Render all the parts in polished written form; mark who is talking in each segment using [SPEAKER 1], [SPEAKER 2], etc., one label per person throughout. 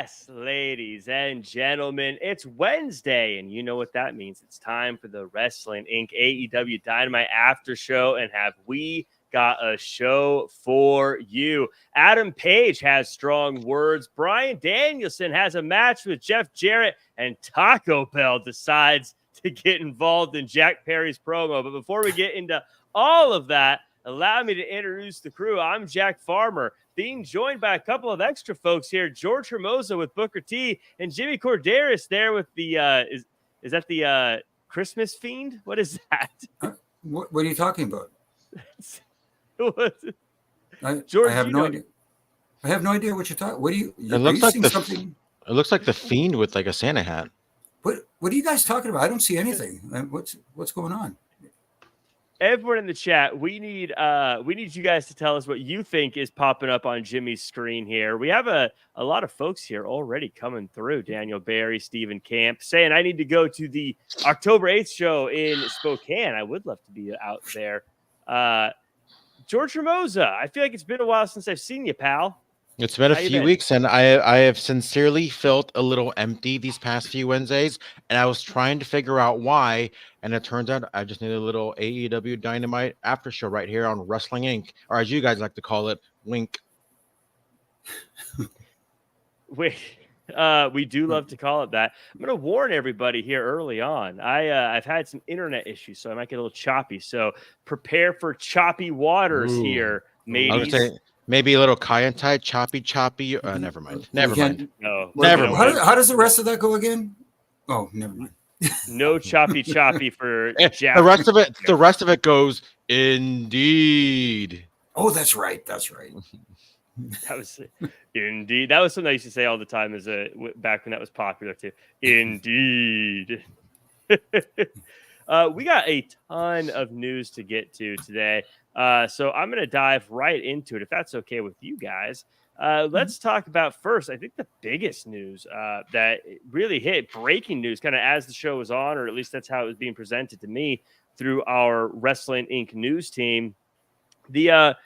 [SPEAKER 1] Yes, ladies and gentlemen, it's Wednesday, and you know what that means. It's time for the Wrestling Inc. AEW Dynamite After Show, and have we got a show for you. Adam Page has strong words. Bryan Danielson has a match with Jeff Jarrett, and Taco Bell decides to get involved in Jack Perry's promo. But before we get into all of that, allow me to introduce the crew. I'm Jack Farmer, being joined by a couple of extra folks here. George Hermoza with Booker T, and Jimmy Korderas there with the is that the Christmas Fiend? What is that?
[SPEAKER 2] What are you talking about?
[SPEAKER 1] George,
[SPEAKER 2] I have no idea. I have no idea what you're talking. What do you?
[SPEAKER 3] It looks like something. It looks like the Fiend with like a Santa hat.
[SPEAKER 2] What are you guys talking about? I don't see anything. What's going on?
[SPEAKER 1] Everyone in the chat, we need you guys to tell us what you think is popping up on Jimmy's screen here. We have a lot of folks here already coming through. Daniel Barry, Stephen Camp, saying I need to go to the October 8th show in Spokane. I would love to be out there. George Hermoza, I feel like it's been a while since I've seen you, pal.
[SPEAKER 3] It's been a few weeks, and I have sincerely felt a little empty these past few Wednesdays, and I was trying to figure out why, and it turns out I just need a little AEW Dynamite after show right here on Wrestling Inc., or as you guys like to call it, Wink.
[SPEAKER 1] We do love to call it that. I'm going to warn everybody here early on. I've had some internet issues, so I might get a little choppy. So prepare for choppy waters here, mateys.
[SPEAKER 3] Maybe a little Kyantai, choppy. Never mind. Never mind.
[SPEAKER 1] No,
[SPEAKER 3] never mind.
[SPEAKER 2] How does the rest of that go again? Oh, never mind.
[SPEAKER 1] No choppy for Jack.
[SPEAKER 3] The rest of it goes indeed.
[SPEAKER 2] Oh, that's right. That's right.
[SPEAKER 1] That was indeed. That was something I used to say all the time back when that was popular too. Indeed. We got a ton of news to get to today. So I'm going to dive right into it, if that's okay with you guys. Let's talk about first, I think the biggest news that really hit, breaking news, kind of as the show was on, or at least that's how it was being presented to me through our Wrestling Inc. news team. The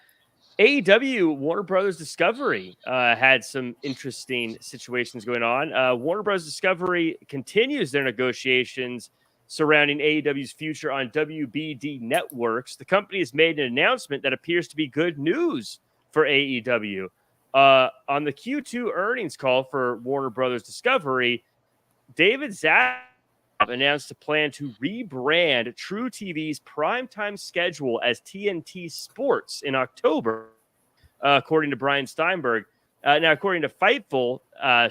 [SPEAKER 1] AEW Warner Brothers Discovery had some interesting situations going on. Warner Bros. Discovery continues their negotiations surrounding AEW's future on WBD networks. The company has made an announcement that appears to be good news for AEW. On the Q2 earnings call for Warner Brothers Discovery, David Zaslav announced a plan to rebrand TruTV's primetime schedule as TNT Sports in October, according to Brian Steinberg. Now, according to Fightful,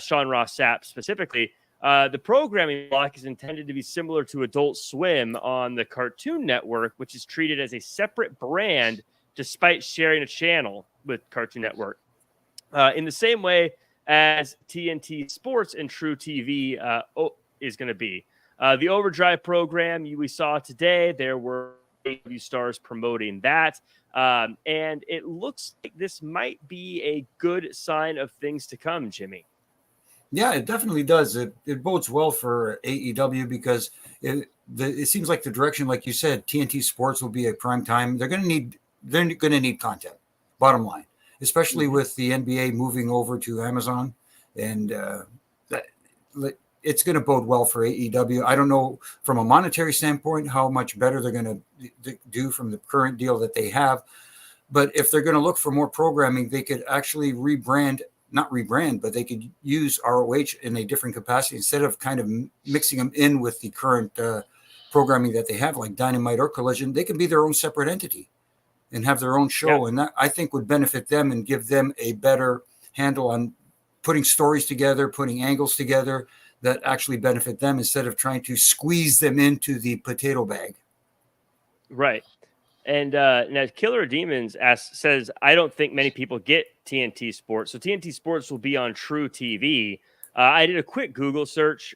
[SPEAKER 1] Sean Ross Sapp specifically, the programming block is intended to be similar to Adult Swim on the Cartoon Network, which is treated as a separate brand despite sharing a channel with Cartoon Network. In the same way as TNT Sports and TruTV is going to be. The Overdrive program we saw today, there were AEW stars promoting that. And it looks like this might be a good sign of things to come, Jimmy.
[SPEAKER 2] Yeah, it definitely does. It bodes well for AEW because it seems like the direction, like you said, TNT Sports will be at prime time. They're going to need content, bottom line, especially with the NBA moving over to Amazon, and it's going to bode well for AEW. I don't know from a monetary standpoint how much better they're going to do from the current deal that they have, but if they're going to look for more programming, they could actually not rebrand, but they could use ROH in a different capacity instead of kind of mixing them in with the current programming that they have, like Dynamite or Collision. They can be their own separate entity and have their own show. Yeah. And that, I think, would benefit them and give them a better handle on putting stories together, putting angles together that actually benefit them instead of trying to squeeze them into the potato bag.
[SPEAKER 1] Right. And now Killer Demons says, I don't think many people get TNT Sports. So TNT Sports will be on TruTV. I did a quick Google search.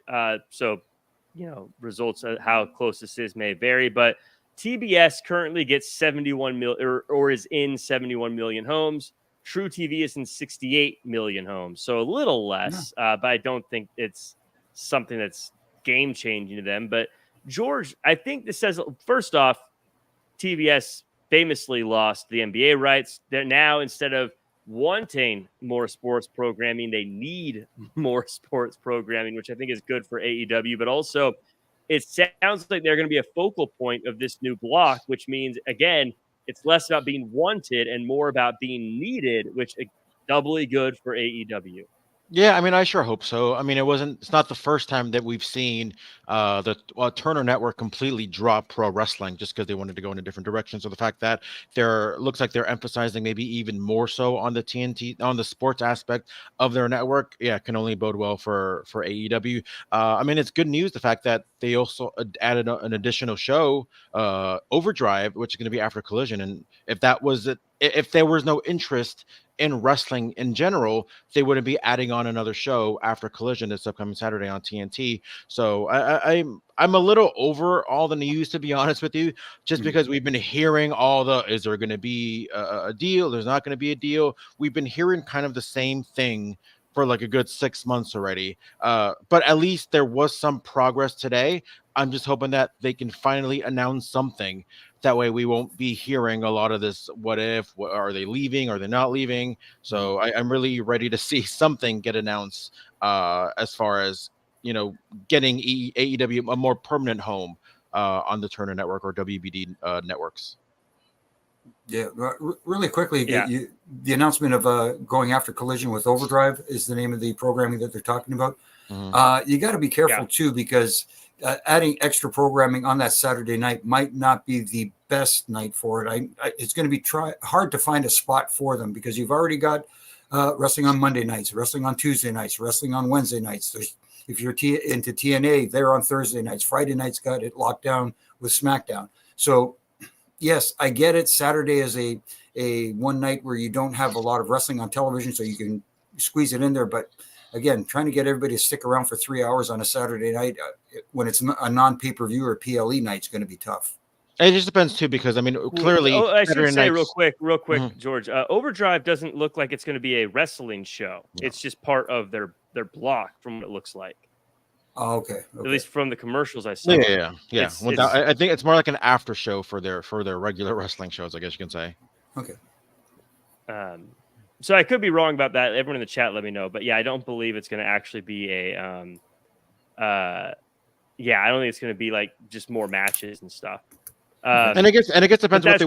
[SPEAKER 1] So, results of how close this is may vary. But TBS currently gets 71 million or is in 71 million homes. TruTV is in 68 million homes. So a little less, but I don't think it's something that's game changing to them. But George, I think this says, first off, TBS famously lost the NBA rights. They're now, instead of wanting more sports programming. They need more sports programming, which I think is good for AEW, but also it sounds like they're going to be a focal point of this new block, which means, again, it's less about being wanted and more about being needed, which is doubly good for AEW.
[SPEAKER 3] Yeah, I mean, I sure hope so. I mean, it's not the first time that we've seen the Turner Network completely drop pro wrestling just because they wanted to go in a different direction. So the fact that looks like they're emphasizing maybe even more so on the TNT, on the sports aspect of their network, yeah, can only bode well for AEW. I mean, it's good news, the fact that they also added an additional show, Overdrive, which is going to be after Collision. And if that was it, if there was no interest in wrestling in general, they wouldn't be adding on another show after Collision this upcoming Saturday on TNT. So I'm a little over all the news, to be honest with you, just because we've been hearing is there going to be a deal? There's not going to be a deal. We've been hearing kind of the same thing for like a good 6 months already. But at least there was some progress today. I'm just hoping that they can finally announce something. That way we won't be hearing a lot of this, what if, are they leaving? Are they not leaving? So I'm really ready to see something get announced as far as, getting AEW a more permanent home on the Turner Network or WBD networks.
[SPEAKER 2] Yeah, really quickly, the announcement of going after Collision with Overdrive is the name of the programming that they're talking about. Mm-hmm. You got to be careful, too, because adding extra programming on that Saturday night might not be the best night for it. It's going to be hard to find a spot for them because you've already got wrestling on Monday nights, wrestling on Tuesday nights, wrestling on Wednesday nights. If you're into TNA, they're on Thursday nights. Friday nights got it locked down with SmackDown. So, yes, I get it. Saturday is a one night where you don't have a lot of wrestling on television, so you can squeeze it in there. But again, trying to get everybody to stick around for 3 hours on a Saturday night when it's a non-pay-per-view or PLE night is going to be tough.
[SPEAKER 3] It just depends too, because I mean, clearly,
[SPEAKER 1] I should say real quick, mm-hmm. George, Overdrive doesn't look like it's going to be a wrestling show. No. It's just part of their block from what it looks like.
[SPEAKER 2] Oh, okay.
[SPEAKER 1] At least from the commercials I saw.
[SPEAKER 3] Yeah. I think it's more like an after show for their regular wrestling shows, I guess you can say.
[SPEAKER 2] Okay.
[SPEAKER 1] So I could be wrong about that. Everyone in the chat, let me know. But yeah, I don't believe it's going to actually be a. I don't think it's going to be like just more matches and stuff.
[SPEAKER 3] And I guess depends what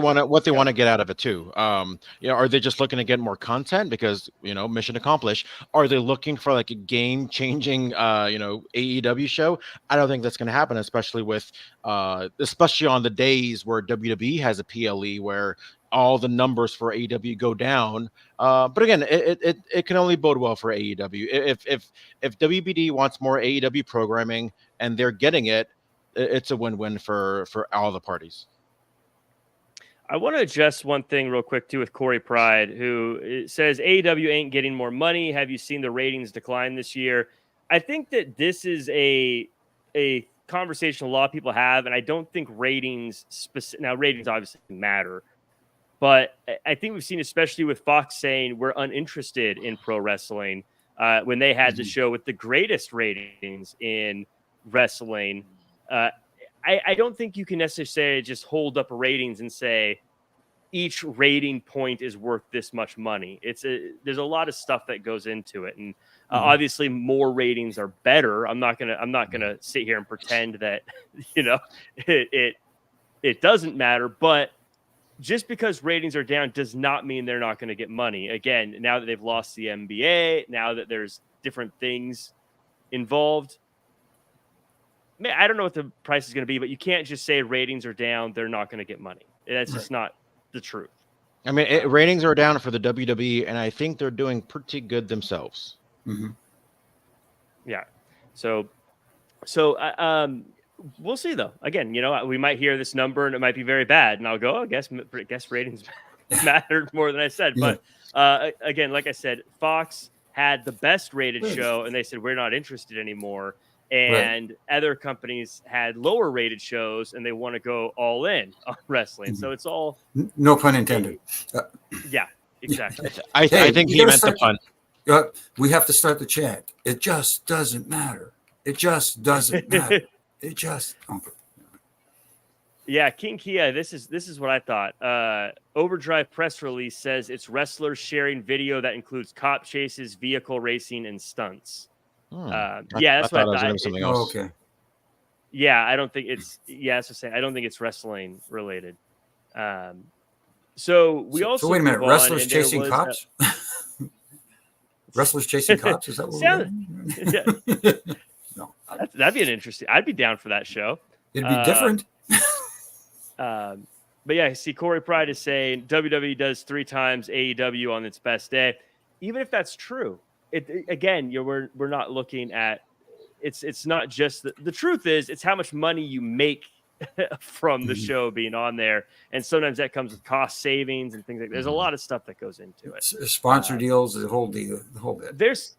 [SPEAKER 3] they want to get out of it too. Are they just looking to get more content because mission accomplished? Are they looking for like a game changing AEW show? I don't think that's going to happen, especially on the days where WWE has a PLE where all the numbers for AEW go down. But again, it can only bode well for AEW. If WBD wants more AEW programming and they're getting it, it's a win-win for all the parties.
[SPEAKER 1] I want to address one thing real quick too with Corey Pride, who says AEW ain't getting more money. Have you seen the ratings decline this year? I think that this is a conversation a lot of people have, and I don't think ratings obviously matter, but I think we've seen, especially with Fox saying we're uninterested in pro wrestling when they had the show with the greatest ratings in wrestling. I don't think you can necessarily just hold up ratings and say each rating point is worth this much money. There's a lot of stuff that goes into it, and obviously more ratings are better. I'm not gonna sit here and pretend that it doesn't matter. But just because ratings are down does not mean they're not going to get money. Again, now that they've lost the NBA, now that there's different things involved. I don't know what the price is going to be, but you can't just say ratings are down, they're not going to get money. That's just not the truth.
[SPEAKER 3] I mean, ratings are down for the WWE, and I think they're doing pretty good themselves.
[SPEAKER 2] Mm-hmm.
[SPEAKER 1] Yeah. So we'll see, though. Again, we might hear this number, and it might be very bad, and I'll go, I guess ratings mattered more than I said. Yeah. But again, like I said, Fox had the best rated show, and they said, we're not interested anymore. And other companies had lower rated shows and they want to go all in on wrestling. So it's all
[SPEAKER 2] no pun intended.
[SPEAKER 1] Yeah, exactly.
[SPEAKER 3] I think he meant the pun.
[SPEAKER 2] We have to start the chant. It just doesn't matter. It just doesn't matter. It just
[SPEAKER 1] Yeah, King Kia, this is what I thought. Overdrive press release says it's wrestlers sharing video that includes cop chases, vehicle racing, and stunts. Yeah,
[SPEAKER 3] I
[SPEAKER 1] that's
[SPEAKER 3] thought
[SPEAKER 1] what
[SPEAKER 3] it was
[SPEAKER 1] I
[SPEAKER 3] gonna
[SPEAKER 1] thought.
[SPEAKER 3] be something
[SPEAKER 2] Oh,
[SPEAKER 3] else.
[SPEAKER 2] okay.
[SPEAKER 1] Yeah, I don't think it's. Yeah, that's what I'm saying. I don't think it's wrestling related. So we
[SPEAKER 2] So
[SPEAKER 1] also
[SPEAKER 2] wait a minute.
[SPEAKER 1] move on,
[SPEAKER 2] Wrestlers
[SPEAKER 1] and there
[SPEAKER 2] chasing
[SPEAKER 1] was
[SPEAKER 2] cops? Wrestlers chasing cops? Is that what we're
[SPEAKER 1] yeah,
[SPEAKER 2] doing? No.
[SPEAKER 1] that'd be an interesting. I'd be down for that show.
[SPEAKER 2] It'd be different.
[SPEAKER 1] But yeah, see, Corey Pride is saying WWE does 3 times AEW on its best day. Even if that's true, again, we're not looking at it's not just the truth is it's how much money you make from the show being on there, and sometimes that comes with cost savings and things like that. There's a lot of stuff that goes into it.
[SPEAKER 2] Sponsor deals, the whole deal, the whole bit.
[SPEAKER 1] There's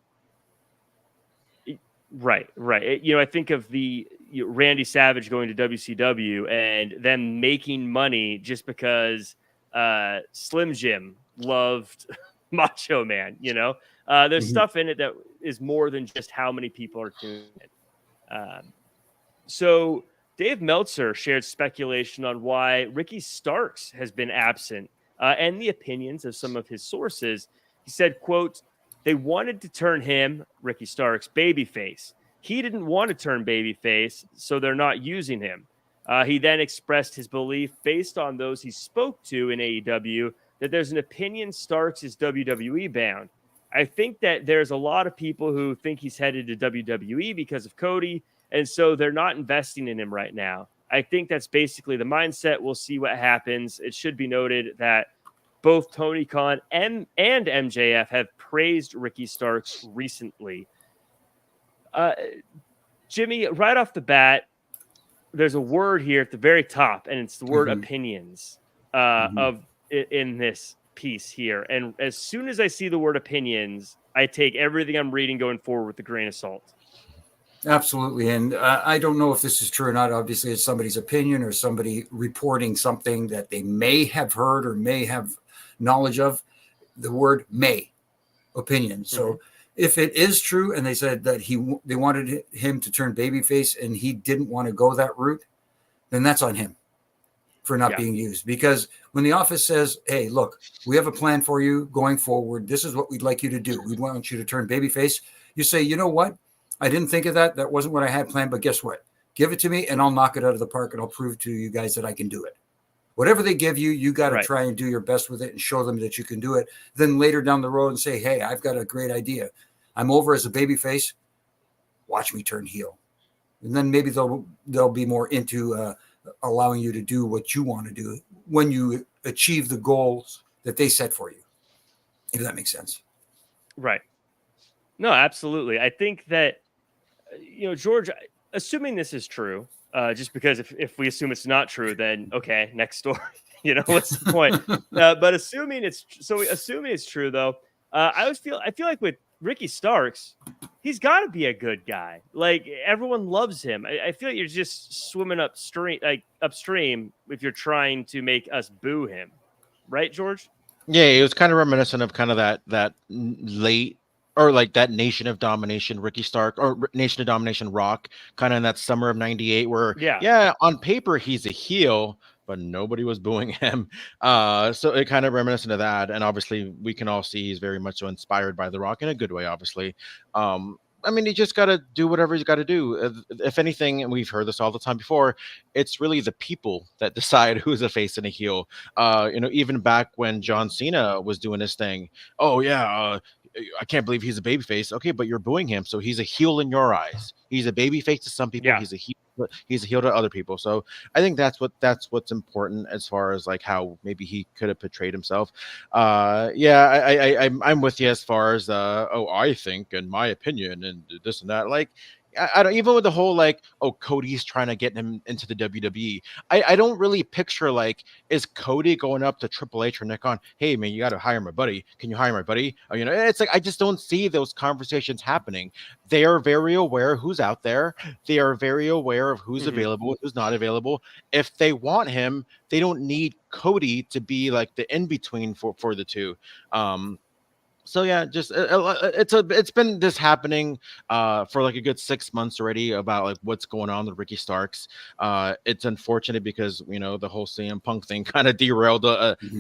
[SPEAKER 1] right. I think of Randy Savage going to WCW and them making money just because Slim Jim loved Macho Man. There's stuff in it that is more than just how many people are doing it. So Dave Meltzer shared speculation on why Ricky Starks has been absent and the opinions of some of his sources. He said, quote, they wanted to turn him, Ricky Starks, babyface. He didn't want to turn babyface, so they're not using him. He then expressed his belief based on those he spoke to in AEW that there's an opinion Starks is WWE bound. I think that there's a lot of people who think he's headed to WWE because of Cody, and so they're not investing in him right now. I think that's basically the mindset. We'll see what happens. It should be noted that both Tony Khan and MJF have praised Ricky Starks recently. Jimmy, right off the bat, there's a word here at the very top, and it's the word opinions in this piece here. And as soon as I see the word opinions, I take everything I'm reading going forward with a grain of salt.
[SPEAKER 2] Absolutely. And I don't know if this is true or not. Obviously, it's somebody's opinion or somebody reporting something that they may have heard or may have knowledge of. The word may, opinion. So if it is true and they said that they wanted him to turn babyface and he didn't want to go that route, then that's on him for not being used. Because when the office says, hey, look, we have a plan for you going forward. This is what we'd like you to do. We want you to turn babyface. You say, you know what? I didn't think of that. That wasn't what I had planned, but guess what? Give it to me and I'll knock it out of the park and I'll prove to you guys that I can do it. Whatever they give you, you got to try and do your best with it and show them that you can do it. Then later down the road and say, hey, I've got a great idea. I'm over as a babyface. Watch me turn heel. And then maybe they'll be more into allowing you to do what you want to do when you achieve the goals that they set for you. If that makes sense.
[SPEAKER 1] Right. No, absolutely. I think that, George, assuming this is true, just because if we assume it's not true, then okay, next story. What's the point? But assuming it's true, though, I feel like with Ricky Starks, he's got to be a good guy. Like everyone loves him. I feel like you're just swimming upstream if you're trying to make us boo him, right, George?
[SPEAKER 3] Yeah, it was kind of reminiscent of kind of that late. Or like that Nation of Domination Ricky Stark or Nation of Domination Rock, kind of in that summer of '98, where on paper he's a heel, but nobody was booing him. So it kind of reminiscent of that, and obviously we can all see he's very much so inspired by The Rock in a good way. Obviously, I mean, you just got to do whatever you got to do. If anything, and we've heard this all the time before, it's really the people that decide who's a face and a heel. Even back when John Cena was doing his thing. Oh yeah. I can't believe he's a babyface. Okay, but you're booing him, so he's a heel in your eyes. He's a babyface to some people. Yeah. He's a heel to other people. So I think that's what's important as far as like how maybe he could have portrayed himself. I'm with you as far as I think and my opinion and this and that. Like I don't, even with the whole like, oh, Cody's trying to get him into the WWE. I don't really picture like, is Cody going up to Triple H or Nick on, hey man, you got to hire my buddy. Can you hire my buddy? It's like, I just don't see those conversations happening. They are very aware of who's out there. They are very aware of who's available, who's not available. If they want him, they don't need Cody to be like the in-between for the two. So yeah, just it's been this happening for like a good 6 months already about like what's going on with Ricky Starks. It's unfortunate because the whole CM Punk thing kind of derailed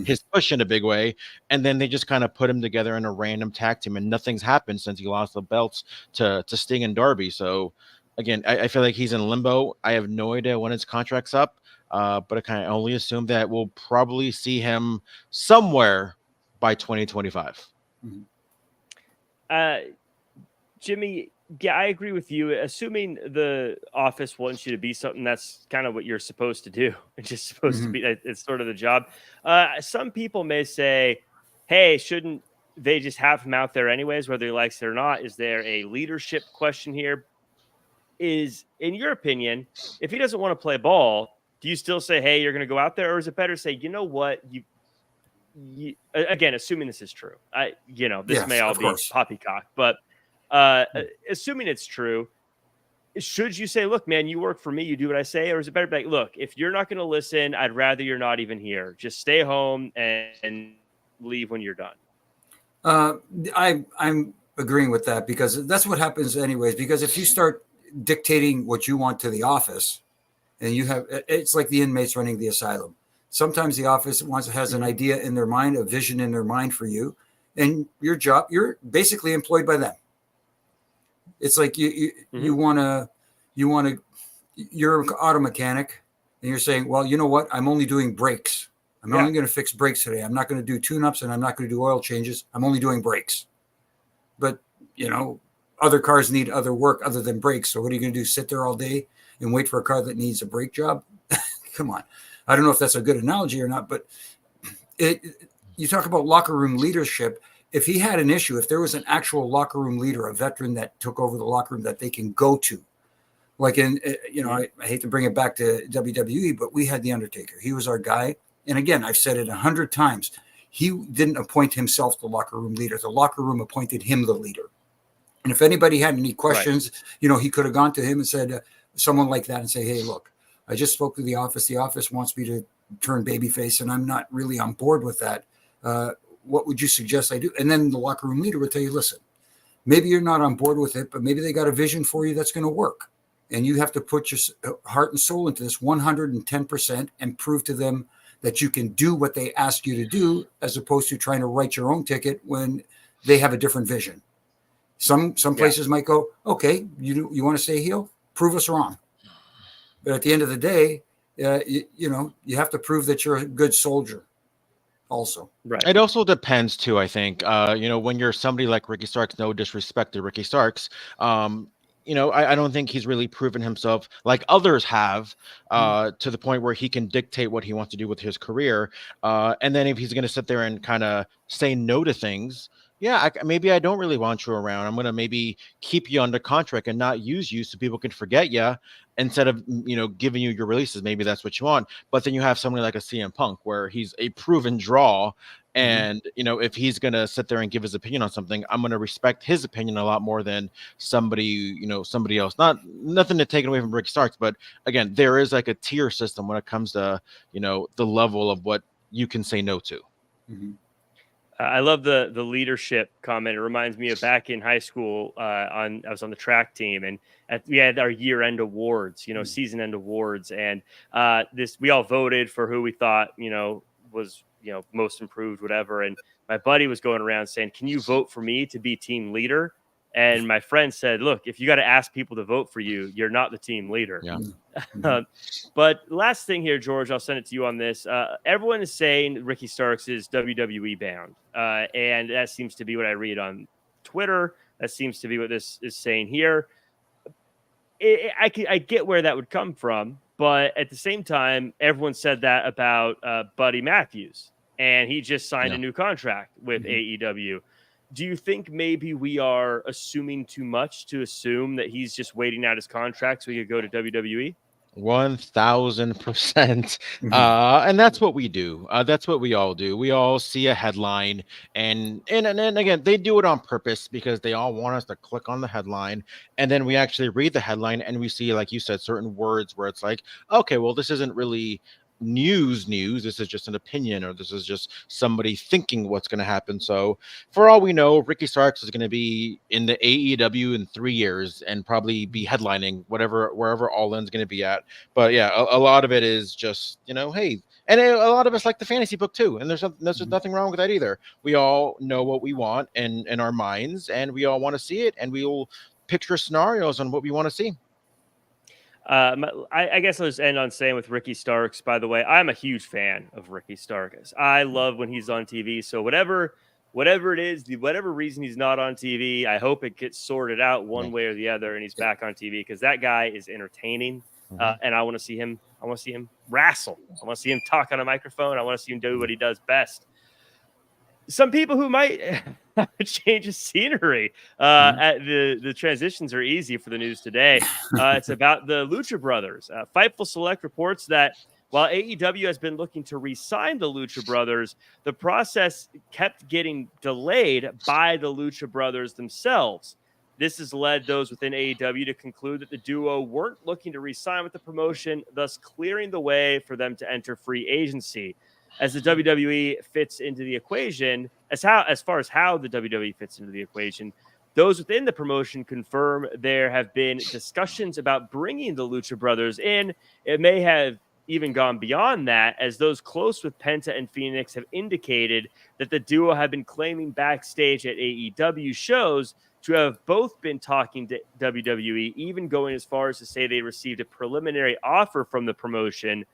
[SPEAKER 3] his push in a big way, and then they just kind of put him together in a random tag team, and nothing's happened since he lost the belts to Sting and Darby. So again, I feel like he's in limbo. I have no idea when his contract's up, but I kind of only assume that we'll probably see him somewhere by 2025.
[SPEAKER 1] Jimmy, yeah, I agree with you. Assuming the office wants you to be something, that's kind of what you're supposed to do. It's just supposed to be. It's sort of the job. Some people may say, "Hey, shouldn't they just have him out there anyways, whether he likes it or not?" Is there a leadership question here? Is, in your opinion, if he doesn't want to play ball, do you still say, "Hey, you're going to go out there," or is it better to say, "You know what, you again, assuming this is true, this may all be poppycock, but assuming it's true, should you say, look, man, you work for me, you do what I say," or is it better to be like, look, if you're not going to listen, I'd rather you're not even here. Just stay home and leave when you're done?
[SPEAKER 2] I'm agreeing with that because that's what happens anyways. Because if you start dictating what you want to the office, and it's like the inmates running the asylum. Sometimes the office has an idea in their mind, a vision in their mind for you, and your job, you're basically employed by them. It's like you're an auto mechanic, and you're saying, well, you know what? I'm only doing brakes. I'm only going to fix brakes today. I'm not going to do tune-ups, and I'm not going to do oil changes. I'm only doing brakes. But, other cars need other work other than brakes. So what are you going to do? Sit there all day and wait for a car that needs a brake job? Come on. I don't know if that's a good analogy or not, but you talk about locker room leadership. If he had an issue, if there was an actual locker room leader, a veteran that took over the locker room that they can go to, like I hate to bring it back to WWE, but we had The Undertaker. He was our guy. And again, I've said it 100 times. He didn't appoint himself the locker room leader. The locker room appointed him the leader. And if anybody had any questions, he could have gone to him and said, someone like that, and say, hey, look, I just spoke to the office. The office wants me to turn babyface, and I'm not really on board with that. What would you suggest I do? And then the locker room leader would tell you, listen, maybe you're not on board with it, but maybe they got a vision for you that's going to work. And you have to put your heart and soul into this 110% and prove to them that you can do what they ask you to do, as opposed to trying to write your own ticket when they have a different vision. Some places might go, okay, you want to stay heel? Prove us wrong. But at the end of the day, you have to prove that you're a good soldier also.
[SPEAKER 3] Right. It also depends too, I think. When you're somebody like Ricky Starks, no disrespect to Ricky Starks, I don't think he's really proven himself like others have to the point where he can dictate what he wants to do with his career. And then if he's going to sit there and kind of say no to things, maybe I don't really want you around. I'm going to maybe keep you under contract and not use you so people can forget you instead of, giving you your releases. Maybe that's what you want. But then you have somebody like a CM Punk where he's a proven draw. And, if he's going to sit there and give his opinion on something, I'm going to respect his opinion a lot more than somebody else. Nothing to take away from Ricky Starks. But again, there is like a tier system when it comes to, the level of what you can say no to.
[SPEAKER 2] Mm-hmm.
[SPEAKER 1] I love the leadership comment. It reminds me of back in high school. I was on the track team, and we had our year-end awards, season-end awards, and we all voted for who we thought was most improved, whatever. And my buddy was going around saying, "Can you vote for me to be team leader?" And my friend said, "Look, if you got to ask people to vote for you, you're not the team leader."
[SPEAKER 3] Yeah.
[SPEAKER 1] But last thing here, George, I'll send it to you on this. Everyone is saying Ricky Starks is WWE bound. And that seems to be what I read on Twitter. That seems to be what this is saying here. I get where that would come from. But at the same time, everyone said that about Buddy Matthews. And he just signed a new contract with AEW. Do you think maybe we are assuming too much to assume that he's just waiting out his contract so he could go to WWE?
[SPEAKER 3] 1000%. And that's what we do. That's what we all do. We all see a headline and again, they do it on purpose because they all want us to click on the headline. And then we actually read the headline and we see, like you said, certain words where it's like, okay, well, this isn't really news. This is just an opinion, or this is just somebody thinking what's going to happen. So for all we know, Ricky Starks is going to be in the AEW in 3 years and probably be headlining wherever All In's going to be at. But yeah, a lot of it is just, hey, and a lot of us like the fantasy book too, and there's nothing wrong with that either. We all know what we want in our minds, and we all want to see it, and we'll picture scenarios on what we want to see.
[SPEAKER 1] I guess I'll just end on saying with Ricky Starks, by the way, I'm a huge fan of Ricky Starks. I love when he's on TV. So whatever it is, whatever reason he's not on TV, I hope it gets sorted out one way or the other and he's back on TV, because that guy is entertaining. And I want to see him. I want to see him wrestle. I want to see him talk on a microphone. I want to see him do what he does best. Some people who might change of scenery. At the transitions are easy for the news today. It's about the Lucha Brothers. Fightful Select reports that while AEW has been looking to re-sign the Lucha Brothers, the process kept getting delayed by the Lucha Brothers themselves. This has led those within AEW to conclude that the duo weren't looking to re-sign with the promotion, thus clearing the way for them to enter free agency. As the WWE fits into the equation, as far as how the WWE fits into the equation, those within the promotion confirm there have been discussions about bringing the Lucha Brothers in. It may have even gone beyond that, as those close with Penta and Phoenix have indicated that the duo have been claiming backstage at AEW shows to have both been talking to WWE, even going as far as to say they received a preliminary offer from the promotion.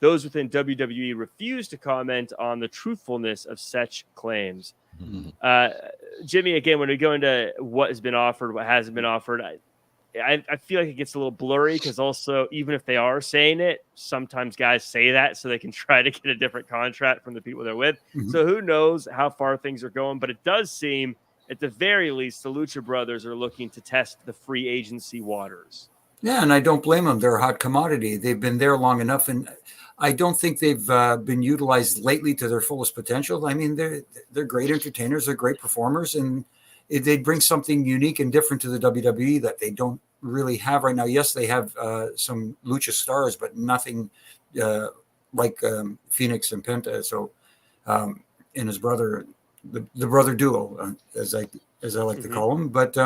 [SPEAKER 1] Those within WWE refuse to comment on the truthfulness of such claims. Jimmy, again, when we go into what has been offered, what hasn't been offered, I feel like it gets a little blurry, because also, even if they are saying it, sometimes guys say that so they can try to get a different contract from the people they're with. So who knows how far things are going, but it does seem, at the very least, the Lucha Brothers are looking to test the free agency waters.
[SPEAKER 2] Yeah, and I don't blame them. They're a hot commodity. They've been there long enough, and I don't think they've been utilized lately to their fullest potential. I mean, they're great entertainers, they're great performers, and they bring something unique and different to the WWE that they don't really have right now. Yes, they have some lucha stars, but nothing like Phoenix and Penta. So, and his brother, the brother duo, as I like to call them. But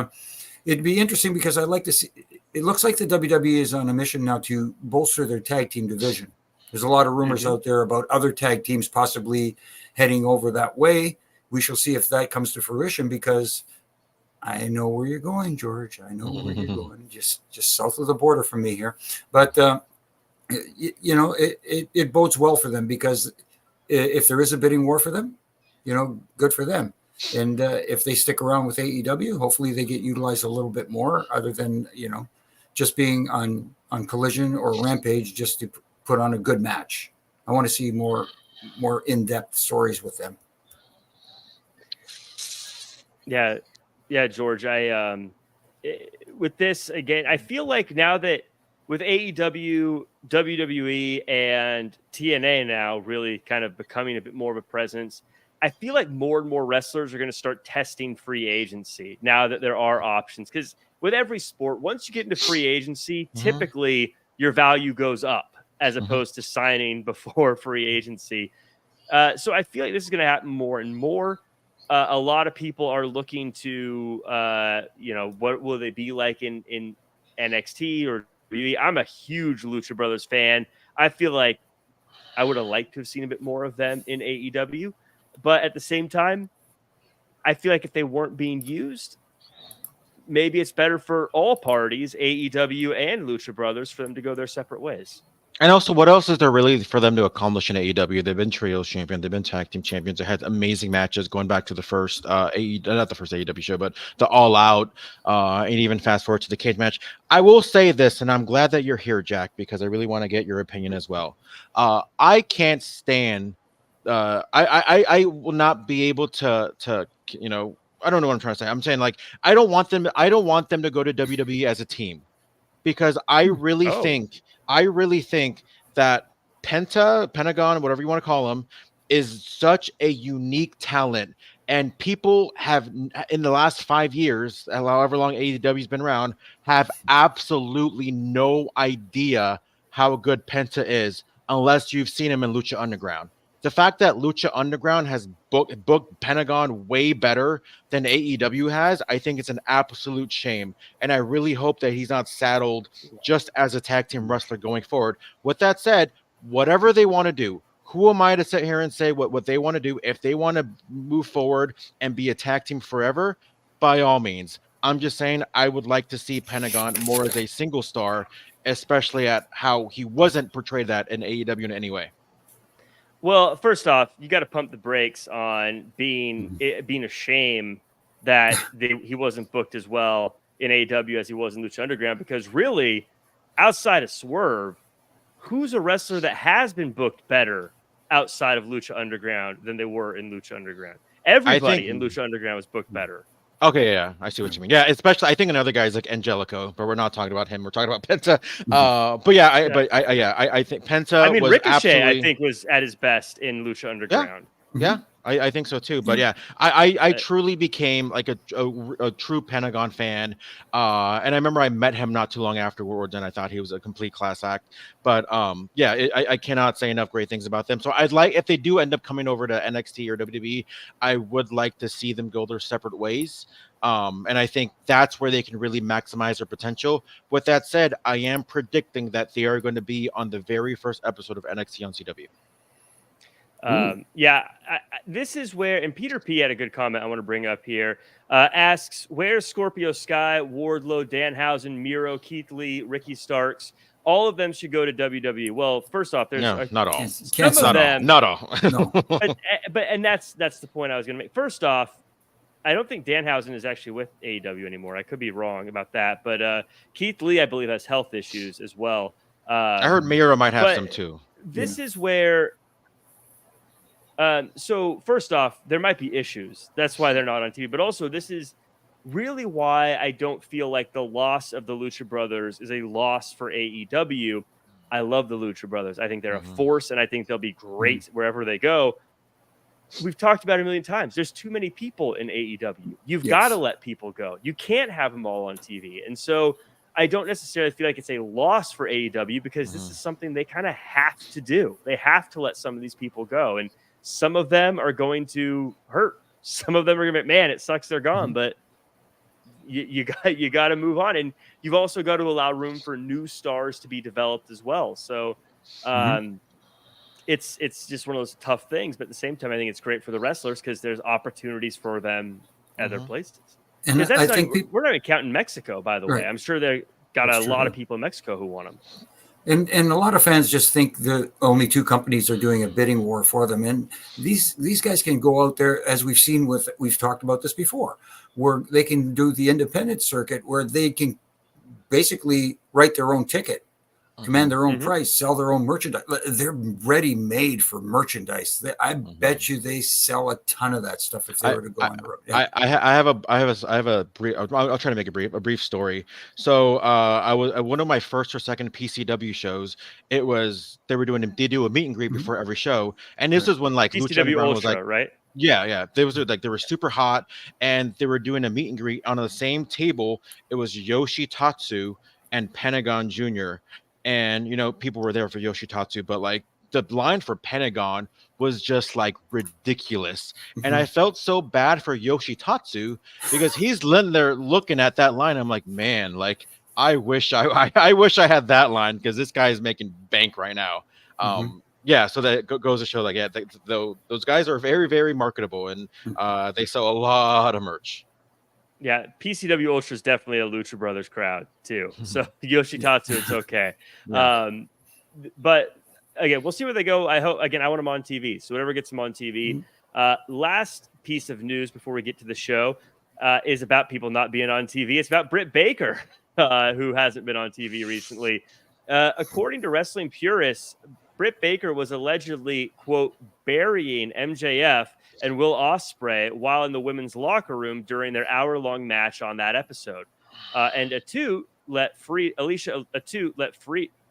[SPEAKER 2] it'd be interesting, because I'd like to see. It looks like the WWE is on a mission now to bolster their tag team division. There's a lot of rumors out there about other tag teams possibly heading over that way. We shall see if that comes to fruition, because I know where you're going, George. I know where you're going, just south of the border from me here. But, it bodes well for them, because if there is a bidding war for them, good for them. And if they stick around with AEW, hopefully they get utilized a little bit more, other than, just being on Collision or Rampage just to put on a good match. I want to see more in-depth stories with them.
[SPEAKER 1] Yeah, George. With this again, I feel like now that with AEW, WWE, and TNA now really kind of becoming a bit more of a presence, I feel like more and more wrestlers are going to start testing free agency now that there are options. Because with every sport, once you get into free agency, typically your value goes up, as opposed to signing before free agency. So I feel like this is going to happen more and more. A lot of people are looking to, what will they be like in NXT or WWE? I'm a huge Lucha Brothers fan. I feel like I would have liked to have seen a bit more of them in AEW. But at the same time, I feel like if they weren't being used, maybe it's better for all parties, AEW and Lucha Brothers, for them to go their separate ways.
[SPEAKER 3] And also, what else is there really for them to accomplish in AEW? They've been trios champion, they've been tag team champions. They had amazing matches going back to the first not the first AEW show, but the All Out, and even fast forward to the cage match. I will say this, and I'm glad that you're here, Jack, because I really want to get your opinion as well. I can't stand. I will not be able to I don't know what I'm trying to say. I'm saying, like, I don't want them to go to WWE as a team, because I really think that Pentagon, whatever you want to call him, is such a unique talent. And people have, in the last 5 years, however long AEW's been around, have absolutely no idea how good Penta is unless you've seen him in Lucha Underground. The fact that Lucha Underground has booked Pentagon way better than AEW has, I think it's an absolute shame. And I really hope that he's not saddled just as a tag team wrestler going forward. With that said, whatever they want to do, who am I to sit here and say what they want to do? If they want to move forward and be a tag team forever, by all means. I'm just saying I would like to see Pentagon more as a single star, especially at how he wasn't portrayed that in AEW in any way.
[SPEAKER 1] Well, first off, you got to pump the brakes on being a shame that he wasn't booked as well in AEW as he was in Lucha Underground, because really, outside of Swerve, who's a wrestler that has been booked better outside of Lucha Underground than they were in Lucha Underground? Everybody in Lucha Underground was booked better.
[SPEAKER 3] Okay, yeah, I see what you mean. Yeah, especially I think another guy is like Angelico, but we're not talking about him. We're talking about Penta. But yeah, I think Penta.
[SPEAKER 1] I mean,
[SPEAKER 3] was
[SPEAKER 1] Ricochet,
[SPEAKER 3] absolutely...
[SPEAKER 1] I think, was at his best in Lucha Underground.
[SPEAKER 3] Yeah, I think so too. But yeah, I truly became like a true Pentagon fan. And I remember I met him not too long afterwards, and I thought he was a complete class act. But yeah, I cannot say enough great things about them. So I'd like, if they do end up coming over to NXT or WWE, I would like to see them go their separate ways. And I think that's where they can really maximize their potential. With that said, I am predicting that they are going to be on the very first episode of NXT on CW.
[SPEAKER 1] This is where, and Peter P had a good comment I want to bring up here. Asks, where's Scorpio Sky, Wardlow, Danhausen, Miro, Keith Lee, Ricky Starks? All of them should go to WWE. Well, first off, there's
[SPEAKER 3] not all.
[SPEAKER 1] Some of them,
[SPEAKER 3] not all.
[SPEAKER 2] No.
[SPEAKER 1] but that's the point I was going to make. First off, I don't think Danhausen is actually with AEW anymore. I could be wrong about that, but Keith Lee, I believe, has health issues as well.
[SPEAKER 3] I heard Miro might have some too.
[SPEAKER 1] This is where. So first off, there might be issues. That's why they're not on TV. But also, this is really why I don't feel like the loss of the Lucha Brothers is a loss for AEW. I love the Lucha Brothers. I think they're a force, and I think they'll be great wherever they go. We've talked about it a million times. There's too many people in AEW. You've got to let people go. You can't have them all on TV. And so I don't necessarily feel like it's a loss for AEW, because this is something they kind of have to do. They have to let some of these people go. And some of them are going to hurt. Some of them are going to be, man, it sucks they're gone, but you got to move on. And you've also got to allow room for new stars to be developed as well. So it's just one of those tough things. But at the same time, I think it's great for the wrestlers because there's opportunities for them at other places.
[SPEAKER 2] And I think
[SPEAKER 1] we're not even counting Mexico, by the way. I'm sure they got a lot of people in Mexico who want them.
[SPEAKER 2] And a lot of fans just think the only two companies are doing a bidding war for them. And these guys can go out there, as we've talked about this before, where they can do the independent circuit, where they can basically write their own ticket, command their own price, sell their own merchandise. They're ready made for merchandise. I bet you they sell a ton of that stuff if they were to go on the road. Yeah.
[SPEAKER 3] I have a brief. I'll try to make a brief story. So I was at one of my first or second PCW shows. They do a meet and greet before every show, and this is when like
[SPEAKER 1] PCW
[SPEAKER 3] Lucha
[SPEAKER 1] Ultra,
[SPEAKER 3] was like,
[SPEAKER 1] right?
[SPEAKER 3] Yeah. They were super hot, and they were doing a meet and greet on the same table. It was Yoshitatsu and Pentagon Jr. And, people were there for Yoshitatsu, but like the line for Pentagon was just like ridiculous. And I felt so bad for Yoshitatsu because he's there looking at that line. I'm like, man, like I wish I wish I had that line because this guy is making bank right now. Yeah. So that goes to show like, those guys are very, very marketable, and they sell a lot of merch.
[SPEAKER 1] Yeah, PCW Ultra is definitely a Lucha Brothers crowd too. So Yoshitatsu, it's okay. But again, we'll see where they go. I want them on TV. So whatever gets them on TV. Last piece of news before we get to the show is about people not being on TV. It's about Britt Baker, who hasn't been on TV recently. According to wrestling purists, Britt Baker was allegedly, quote, burying MJF and Will Ospreay while in the women's locker room during their hour-long match on that episode. And Alicia let free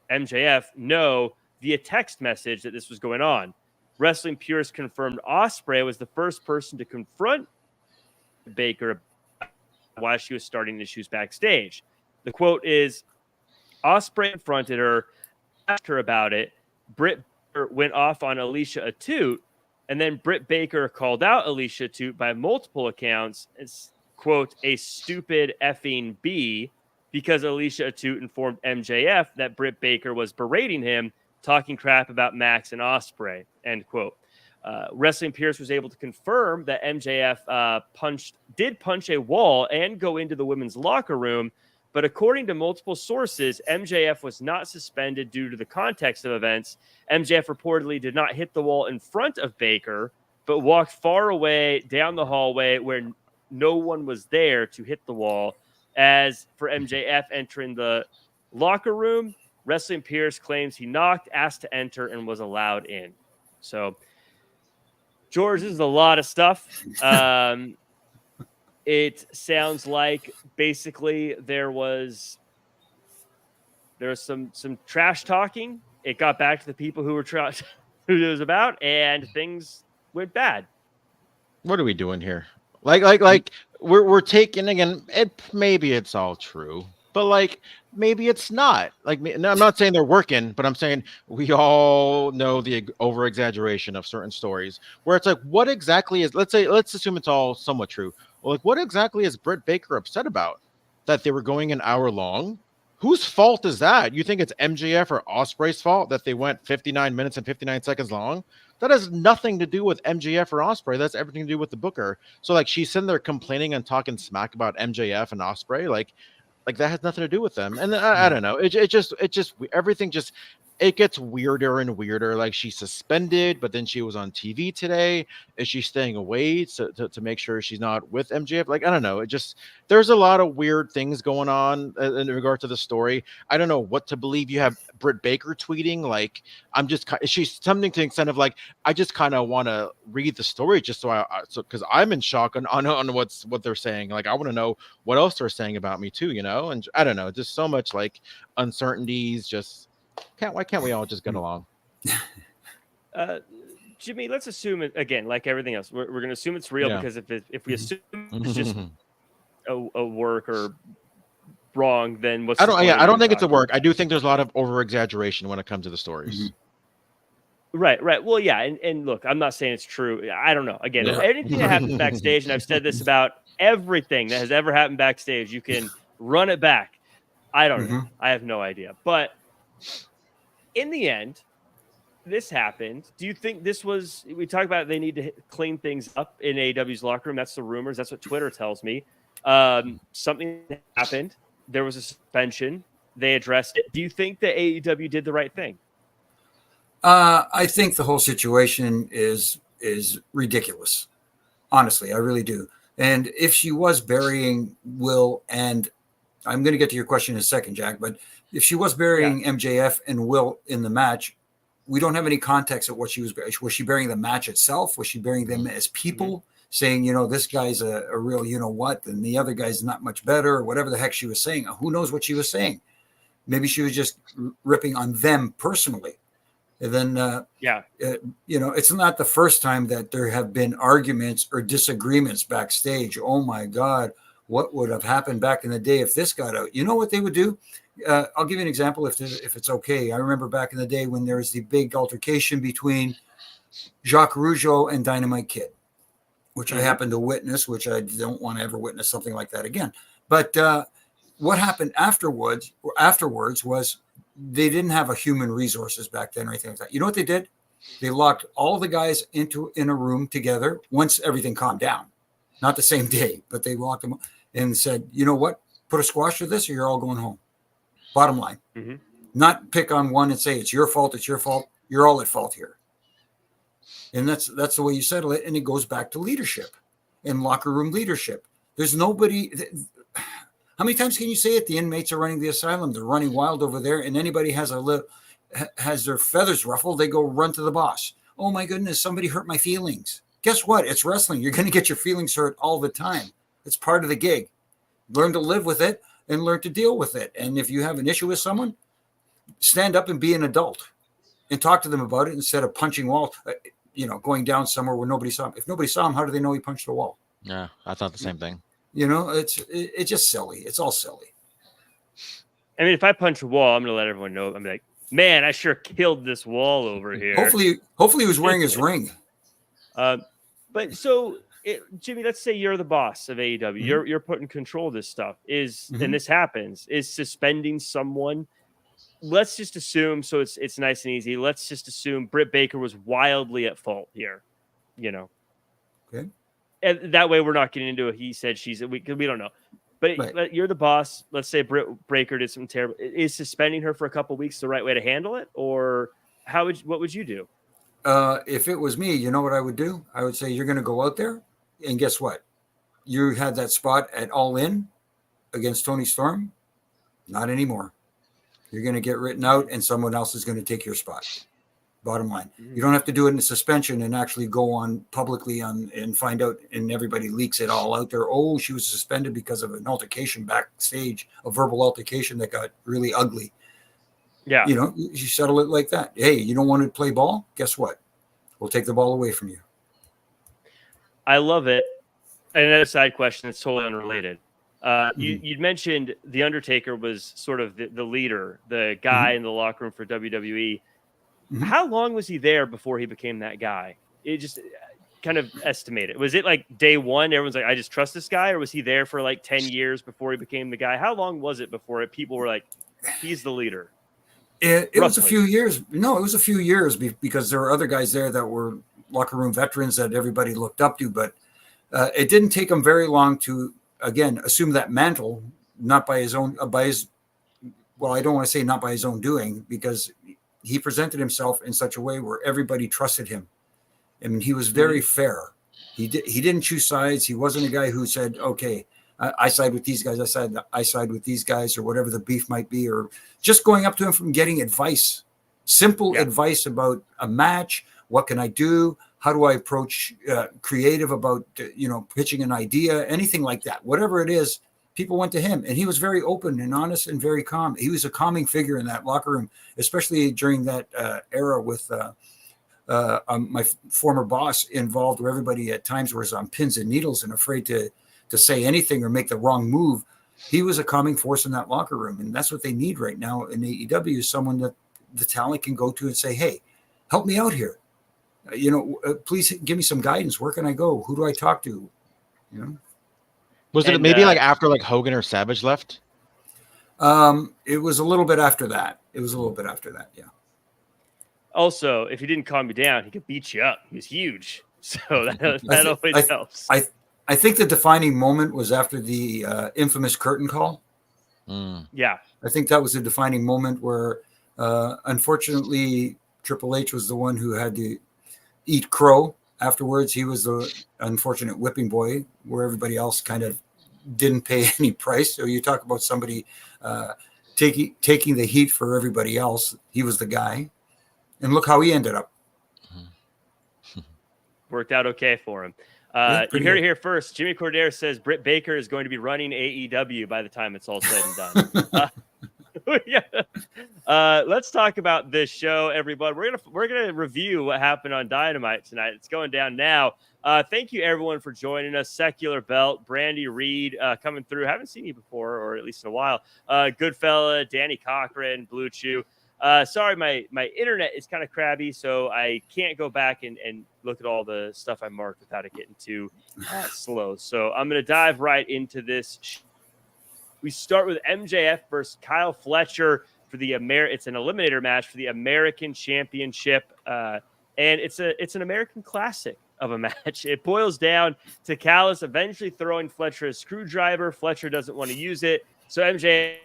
[SPEAKER 1] MJF know via text message that this was going on. Wrestling purists confirmed Ospreay was the first person to confront Baker while she was starting issues backstage. The quote is, Ospreay confronted her, asked her about it. Britt went off on Alicia Atout, and then Britt Baker called out Alicia Atout by multiple accounts as, quote, a stupid effing B, because Alicia Atout informed MJF that Britt Baker was berating him, talking crap about Max and Ospreay, end quote. Wrestling Pierce was able to confirm that MJF did punch a wall and go into the women's locker room, but according to multiple sources, MJF was not suspended due to the context of events. MJF reportedly did not hit the wall in front of Baker, but walked far away down the hallway where no one was there to hit the wall. As for MJF entering the locker room, Wrestling Pierce claims he knocked, asked to enter, and was allowed in. So, George, this is a lot of stuff. It sounds like basically there was some trash talking. It got back to the people who who it was about, and things went bad. What
[SPEAKER 3] are we doing here? Like we're taking, again, maybe it's all true, but like maybe it's not. Like, I'm not saying they're working, but I'm saying we all know the over exaggeration of certain stories where it's like, what exactly is, let's assume it's all somewhat true. Well, like, what exactly is Britt Baker upset about? That they were going an hour long? Whose fault is that? You think it's MJF or Ospreay's fault that they went 59 minutes and 59 seconds long? That has nothing to do with MJF or Ospreay. That's everything to do with the booker. So like, she's sitting there complaining and talking smack about MJF and Ospreay. Like that has nothing to do with them. And I don't know. It just everything just, it gets weirder and weirder. Like, she's suspended, but then she was on TV today. Is she staying away to make sure she's not with MJF? Like, I don't know. There's a lot of weird things going on in regard to the story. I don't know what to believe. You have Britt Baker tweeting, like, she's something to the extent of like, I just kind of want to read the story just because I'm in shock on what they're saying. Like, I want to know what else they're saying about me too, you know? And I don't know, just so much like uncertainties, just, why can't we all just get along?
[SPEAKER 1] Jimmy, let's assume it again, like everything else. We're going to assume it's real, because if we assume it's just a work or wrong, then what's
[SPEAKER 3] I don't think it's a work. I do think there's a lot of over exaggeration when it comes to the stories.
[SPEAKER 1] Right. Well, yeah, and look, I'm not saying it's true. I don't know. Again, anything that happens backstage, and I've said this about everything that has ever happened backstage, you can run it back. I don't know. I have no idea. But in the end, this happened. Do you think this was, we talked about they need to clean things up in AEW's locker room? That's the rumors. That's what Twitter tells me. Something happened. There was a suspension. They addressed it. Do you think that AEW did the right thing?
[SPEAKER 2] I think the whole situation is ridiculous. Honestly, I really do. And if she was burying Will, and I'm going to get to your question in a second, Jack, but if she was burying MJF and Will in the match, we don't have any context of what she was burying. Was she burying the match itself? Was she burying them as people, saying, you know, this guy's a real, you know what, and the other guy's not much better, or whatever the heck she was saying? Who knows what she was saying? Maybe she was just ripping on them personally. And then, you know, it's not the first time that there have been arguments or disagreements backstage. Oh my God, what would have happened back in the day if this got out? You know what they would do? I'll give you an example if it's okay. I remember back in the day when there was the big altercation between Jacques Rougeau and Dynamite Kid, which I happened to witness, which I don't want to ever witness something like that again. But what happened afterwards was they didn't have a human resources back then or anything like that. You know what they did? They locked all the guys in a room together once everything calmed down. Not the same day, but they locked them and said, you know what? Put a squash to this or you're all going home. Bottom line. Not pick on one and say it's your fault, it's your fault. You're all at fault here. And that's the way you settle it. And it goes back to leadership and locker room leadership. There's nobody. How many times can you say it? The inmates are running the asylum. They're running wild over there. And anybody has their feathers ruffled, they go run to the boss. Oh my goodness, somebody hurt my feelings. Guess what? It's wrestling. You're going to get your feelings hurt all the time. It's part of the gig. Learn to live with it and learn to deal with it. And if you have an issue with someone, stand up and be an adult and talk to them about it instead of punching walls, you know, going down somewhere where nobody saw him. If nobody saw him, how do they know he punched a wall?
[SPEAKER 3] Yeah, I thought the same thing.
[SPEAKER 2] You know, it's just silly. It's all silly.
[SPEAKER 1] I mean, if I punch a wall, I'm going to let everyone know. I'm like, Man, I sure killed this wall over here.
[SPEAKER 2] Hopefully he was wearing his ring.
[SPEAKER 1] But so, Jimmy, let's say you're the boss of AEW. You're putting control of this stuff. And this happens. Is suspending someone? Let's just assume. So it's nice and easy. Let's just assume Britt Baker was wildly at fault here.
[SPEAKER 2] Okay.
[SPEAKER 1] And that way we're not getting into a he said she said. We don't know. But you're the boss. Let's say Britt Baker did something terrible. Is suspending her for a couple of weeks the right way to handle it, or what would you do?
[SPEAKER 2] If it was me, you know what I would do? I would say you're going to go out there, and guess what? You had that spot at All In against Tony Storm. Not anymore. You're going to get written out, and someone else is going to take your spot. Bottom line, you don't have to do it in a suspension and actually go on publicly and find out, and everybody leaks it all out there. Oh, she was suspended because of an altercation backstage, a verbal altercation that got really ugly.
[SPEAKER 1] Yeah.
[SPEAKER 2] You settle it like that. Hey, you don't want to play ball? Guess what? We'll take the ball away from you.
[SPEAKER 1] I love it. And another side question that's totally unrelated. You'd mentioned The Undertaker was sort of the leader, the guy in the locker room for WWE. How long was he there before he became that guy? It just kind of estimated. Was it like day one? Everyone's like, I just trust this guy, or was he there for like 10 years before he became the guy? How long was it before people were like, he's the leader?
[SPEAKER 2] It was a few years. No, it was a few years because there were other guys there that were locker room veterans that everybody looked up to. But it didn't take him very long to, again, assume that mantle, not by his own, well, I don't want to say not by his own doing, because he presented himself in such a way where everybody trusted him. I mean, he was very fair. He didn't choose sides. He wasn't a guy who said, okay, I side with these guys. I side with these guys, or whatever the beef might be, or just going up to him from getting advice, simple advice about a match. What can I do? How do I approach creative about, pitching an idea, anything like that, whatever it is. People went to him, and he was very open and honest and very calm. He was a calming figure in that locker room, especially during that era with my former boss involved, where everybody at times was on pins and needles and afraid to say anything or make the wrong move. He was a calming force in that locker room, and that's what they need right now in AEW, is someone that the talent can go to and say, hey, help me out here. Please give me some guidance. Where can I go? Who do I talk to?
[SPEAKER 3] Was it maybe like after like Hogan or Savage left?
[SPEAKER 2] It was a little bit after that. Yeah.
[SPEAKER 1] Also, if he didn't calm you down, he could beat you up. He was huge. So that always helps.
[SPEAKER 2] I think the defining moment was after the infamous curtain call.
[SPEAKER 1] Yeah.
[SPEAKER 2] I think that was a defining moment where, unfortunately, Triple H was the one who had to eat crow afterwards. He was the unfortunate whipping boy, where everybody else kind of didn't pay any price. So you talk about somebody taking the heat for everybody else. He was the guy. And look how he ended up.
[SPEAKER 1] Worked out okay for him. You heard it here first. Jimmy Korderas says Britt Baker is going to be running AEW by the time it's all said and done. Let's talk about this show, everybody. We're gonna review what happened on Dynamite tonight. It's going down now. Thank you, everyone, for joining us. Secular Belt, Brandy Reed coming through. Haven't seen you before, or at least in a while. Goodfella, Danny Cochran, Blue Chew. Sorry, my internet is kind of crabby, so I can't go back and look at all the stuff I marked without it getting too slow. So I'm going to dive right into this. We start with MJF versus Kyle Fletcher for the It's an eliminator match for the American Championship, and it's an American classic of a match. It boils down to Callis eventually throwing Fletcher a screwdriver. Fletcher doesn't want to use it, so MJF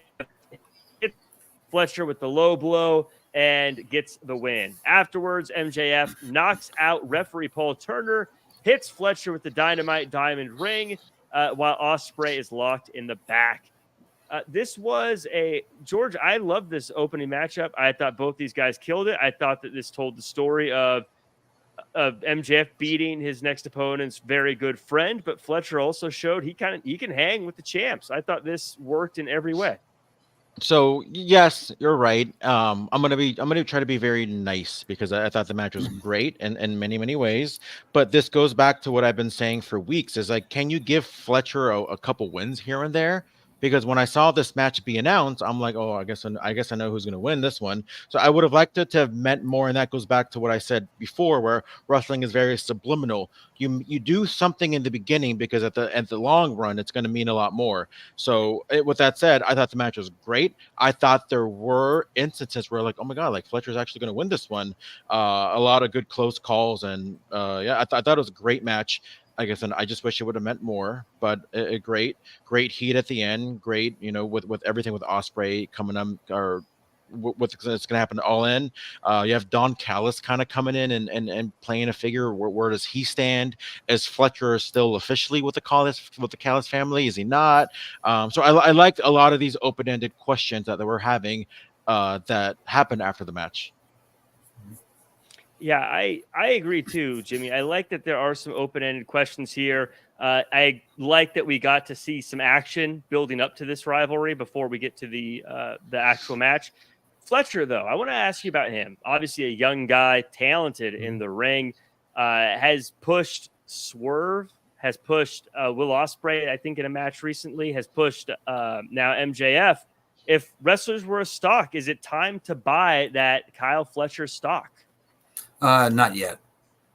[SPEAKER 1] Fletcher with the low blow and gets the win. Afterwards, MJF knocks out referee Paul Turner, hits Fletcher with the Dynamite Diamond Ring, while Ospreay is locked in the back. This was George, I love this opening matchup. I thought both these guys killed it. I thought that this told the story of MJF beating his next opponent's very good friend, but Fletcher also showed he can hang with the champs. I thought this worked in every way.
[SPEAKER 3] So yes, you're right. I'm gonna try to be very nice, because I thought the match was great in many, many ways. But this goes back to what I've been saying for weeks: is like, can you give Fletcher a couple wins here and there? because when I saw this match be announced, I'm like, oh, I guess I know who's going to win this one. So I would have liked it to have meant more, and that goes back to what I said before, where wrestling is very subliminal. You do something in the beginning because at the long run, it's going to mean a lot more. So with that said, I thought the match was great. I thought there were instances where like, oh my god, like Fletcher's actually going to win this one. A lot of good close calls, and yeah, I thought it was a great match. I guess, and I just wish it would have meant more, but a great heat at the end. Great, with everything with Ospreay coming up, or what's going to happen all in. You have Don Callis kind of coming in and playing a figure. Where does he stand? Is Fletcher still officially with the Callis family? Is he not? So I liked a lot of these open-ended questions that we're having that happened after the match.
[SPEAKER 1] Yeah, I agree too, Jimmy. I like that there are some open-ended questions here. I like that we got to see some action building up to this rivalry before we get to the actual match. Fletcher, though, I want to ask you about him. Obviously, a young guy, talented in the ring, has pushed Swerve, has pushed Will Ospreay, I think, in a match recently, has pushed now MJF. If wrestlers were a stock, is it time to buy that Kyle Fletcher stock?
[SPEAKER 2] Not yet.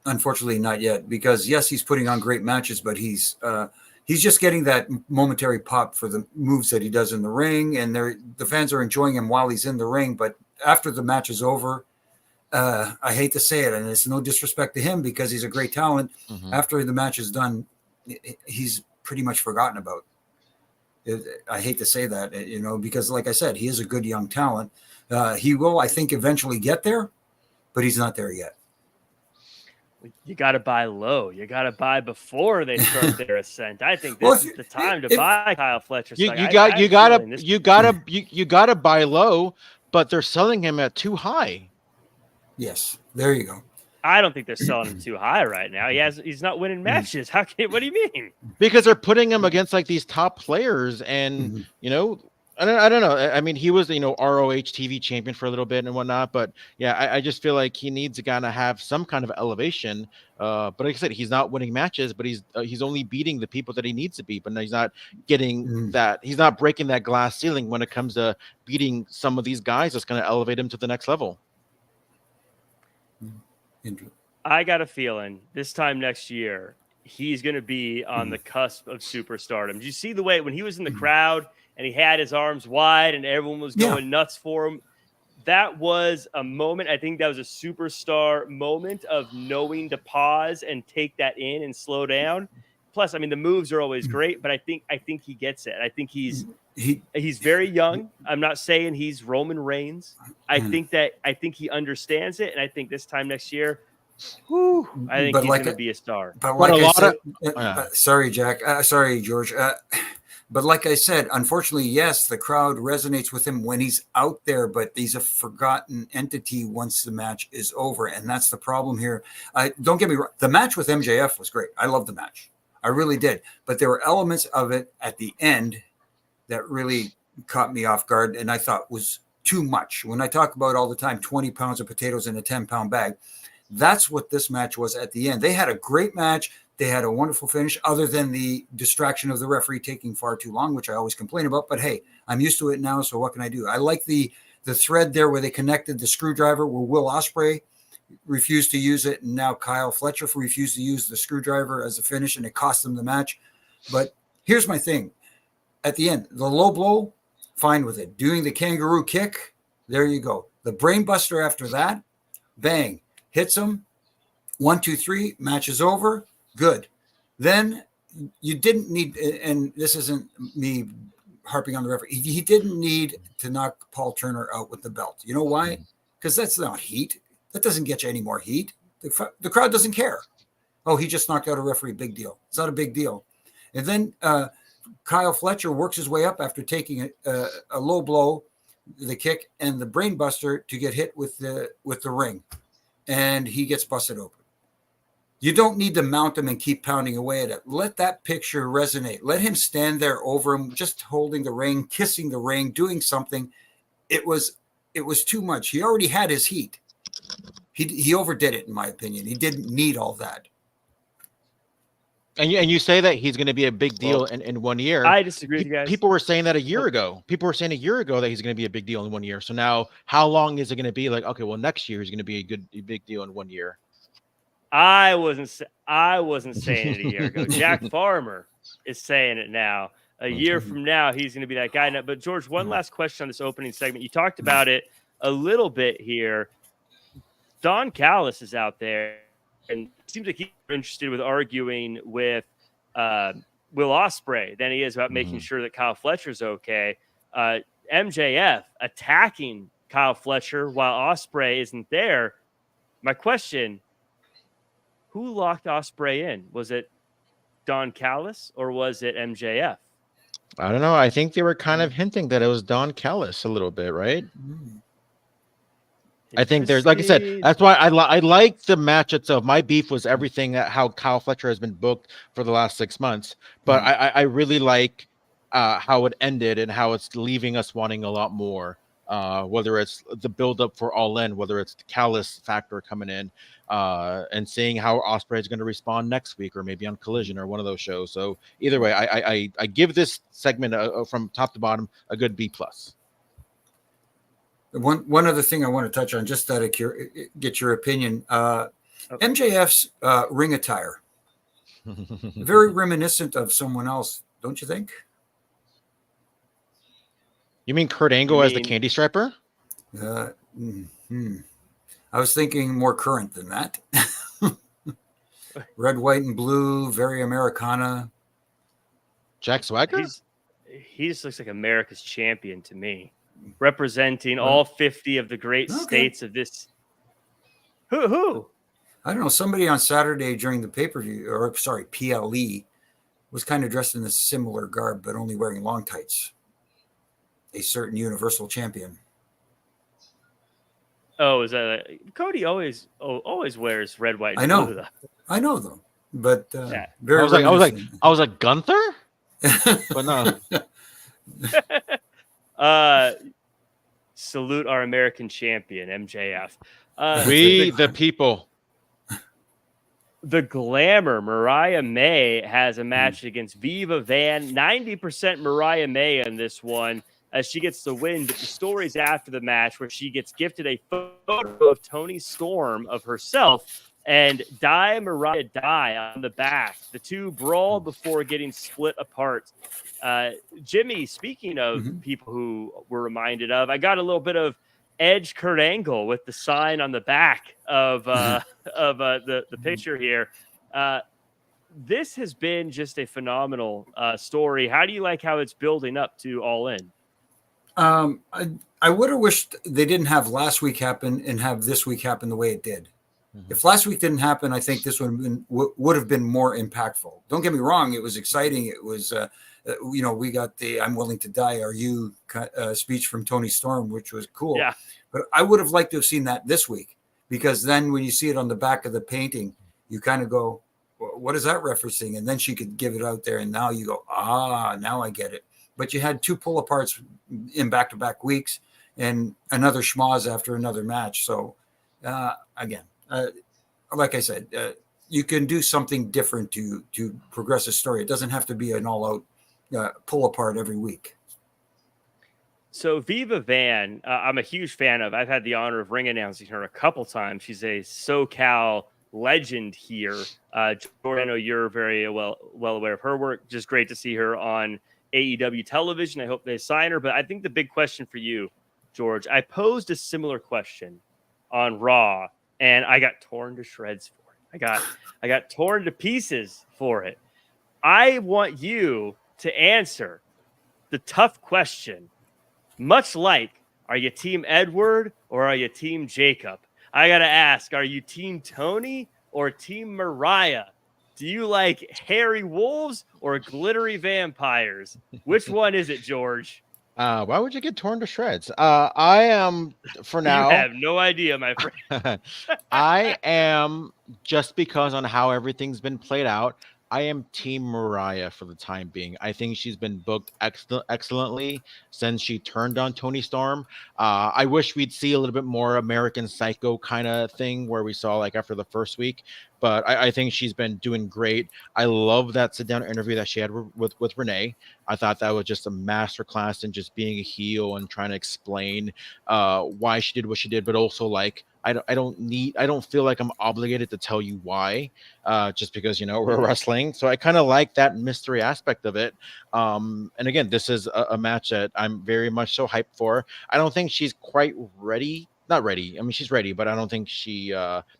[SPEAKER 2] Unfortunately, not yet. Because yes, he's putting on great matches, but he's just getting that momentary pop for the moves that he does in the ring, and the fans are enjoying him while he's in the ring. But after the match is over, I hate to say it, and it's no disrespect to him because he's a great talent. Mm-hmm. After the match is done, he's pretty much forgotten about. I hate to say that, because like I said, he is a good young talent. He will, I think, eventually get there, but he's not there yet.
[SPEAKER 1] You got to buy low. You got to buy before they start their ascent. I think this is the time to buy Kyle Fletcher.
[SPEAKER 3] You got to buy low, but they're selling him at too high.
[SPEAKER 2] Yes, there you go.
[SPEAKER 1] I don't think they're selling him too high right now. He's not winning matches. What do you mean?
[SPEAKER 3] Because they're putting him against like these top players, and I don't know. I mean, he was, ROH TV champion for a little bit and whatnot, but yeah, I just feel like he needs to kind of have some kind of elevation. But like I said, he's not winning matches, but he's only beating the people that he needs to beat, but he's not getting that. He's not breaking that glass ceiling when it comes to beating some of these guys that's going to elevate him to the next level.
[SPEAKER 1] I got a feeling this time next year, he's going to be on the cusp of superstardom. Did you see the way when he was in the crowd and he had his arms wide and everyone was going nuts for him? That was a moment. I think that was a superstar moment of knowing to pause and take that in and slow down. Plus, I mean, the moves are always great, but I think he gets it. I think he's very young. I'm not saying he's Roman Reigns. I think he understands it, and I think this time next year, I think he's going to be a star.
[SPEAKER 2] But like sorry, Jack. Sorry, George. But like I said, unfortunately, yes, the crowd resonates with him when he's out there, but he's a forgotten entity once the match is over. And that's the problem here. Don't get me wrong. The match with MJF was great. I loved the match. I really did. But there were elements of it at the end that really caught me off guard and I thought was too much. When I talk about all the time, 20 pounds of potatoes in a 10-pound bag, that's what this match was at the end. They had a great match. They had a wonderful finish, other than the distraction of the referee taking far too long, which I always complain about. But hey, I'm used to it now, so what can I do? I like the thread there where they connected the screwdriver, where Will Ospreay refused to use it, and now Kyle Fletcher refused to use the screwdriver as a finish, and it cost them the match. But here's my thing. At the end, the low blow, fine with it. Doing the kangaroo kick, there you go. The brain buster after that, bang, hits him. 1, 2, 3, match is over. Good. Then you didn't need, and this isn't me harping on the referee, he didn't need to knock Paul Turner out with the belt. You know why? Because that's not heat. That doesn't get you any more heat. The crowd doesn't care. Oh, he just knocked out a referee. Big deal. It's not a big deal. And then Kyle Fletcher works his way up after taking a low blow, the kick, and the brain buster to get hit with the ring. And he gets busted open. You don't need to mount him and keep pounding away at it. Let that picture resonate. Let him stand there over him, just holding the ring, kissing the ring, doing something. It was too much. He already had his heat. He overdid it, in my opinion. He didn't need all that.
[SPEAKER 3] And you say that he's going to be a big deal in 1 year.
[SPEAKER 1] I disagree with you guys.
[SPEAKER 3] People were saying that a year ago. People were saying a year ago that he's going to be a big deal in 1 year. So now, how long is it going to be? Like, okay, well, next year he's going to be a big deal in 1 year.
[SPEAKER 1] I wasn't saying it a year ago. Jack Farmer is saying it now. A year from now, he's going to be that guy. Now, but George, one last question on this opening segment. You talked about it a little bit here. Don Callis is out there, and it seems like he's interested with arguing with Will Ospreay than he is about making sure that Kyle Fletcher's okay. MJF attacking Kyle Fletcher while Ospreay isn't there. My question: who locked Ospreay in? Was it Don Callis or was it MJF?
[SPEAKER 3] I don't know. I think they were kind of hinting that it was Don Callis a little bit, right? I think there's, like I said, that's why I like the match itself. My beef was everything that how Kyle Fletcher has been booked for the last 6 months, but I really like how it ended and how it's leaving us wanting a lot more. Whether it's the build-up for All In, whether it's the Callis factor coming in, and seeing how Ospreay is going to respond next week, or maybe on Collision or one of those shows. So either way, I give this segment from top to bottom a good B+.
[SPEAKER 2] One other thing I want to touch on, just out of get your opinion. MJF's ring attire, very reminiscent of someone else, don't you think?
[SPEAKER 3] You mean Kurt Angle as the Candy Striper?
[SPEAKER 2] I was thinking more current than that. Red, white, and blue, very Americana.
[SPEAKER 3] Jack Swagger?
[SPEAKER 1] He just looks like America's champion to me, representing all 50 of the great states of this. Who?
[SPEAKER 2] I don't know. Somebody on Saturday during the pay-per-view, or sorry, PLE, was kind of dressed in a similar garb, but only wearing long tights. A certain Universal Champion.
[SPEAKER 1] Oh, is that Cody? Always wears red, white, and blue, though.
[SPEAKER 2] I know though, but
[SPEAKER 3] very. I was like Gunther, but no.
[SPEAKER 1] Salute our American champion, MJF.
[SPEAKER 3] We the people.
[SPEAKER 1] The Glamour, Mariah May has a match against Viva Van. 90% Mariah May in this one, as she gets the win. But the story's after the match, where she gets gifted a photo of Toni Storm of herself and Die Mariah Die on the back. The two brawl before getting split apart. Jimmy, speaking of people who were reminded of, I got a little bit of Edge Kurt Angle with the sign on the back of the picture here. This has been just a phenomenal story. How do you like how it's building up to All In?
[SPEAKER 2] I would have wished they didn't have last week happen and have this week happen the way it did. If last week didn't happen, I think this would have been more impactful. Don't get me wrong; it was exciting. It was, we got the "I'm willing to die, are you" speech from Toni Storm, which was cool.
[SPEAKER 1] Yeah.
[SPEAKER 2] But I would have liked to have seen that this week, because then when you see it on the back of the painting, you kind of go, "What is that referencing?" And then she could give it out there, and now you go, now I get it. But you had two pull-aparts in back-to-back weeks and another schmoz after another match. So, again, like I said, you can do something different to progress a story. It doesn't have to be an all-out pull-apart every week.
[SPEAKER 1] So Viva Van, I'm a huge fan of. I've had the honor of ring announcing her a couple times. She's a SoCal legend here. Jordan, I know you're very well aware of her work. Just great to see her on AEW television. I hope they sign her. But I think the big question for you, George, I posed a similar question on Raw, and I got torn to shreds for it. I got torn to pieces for it. I want you to answer the tough question, much like, are you Team Edward or are you Team Jacob? I got to ask, are you Team Tony or Team Mariah? Do you like hairy wolves or glittery vampires? Which one is it, George?
[SPEAKER 3] Why would you get torn to shreds? I am, for now.
[SPEAKER 1] You have no idea, my friend.
[SPEAKER 3] I am, just because on how everything's been played out, I am Team Mariah for the time being. I think she's been booked excellently since she turned on Tony Storm. I wish we'd see a little bit more American Psycho kind of thing where we saw like after the first week, but I think she's been doing great. I love that sit down interview that she had with Renee. I thought that was just a masterclass in just being a heel and trying to explain why she did what she did, but also like I don't feel like I'm obligated to tell you why, just because we're wrestling. So I kind of like that mystery aspect of it. And again, this is a match that I'm very much so hyped for. I don't think she's quite ready. Not ready. I mean, she's ready, but I don't think she.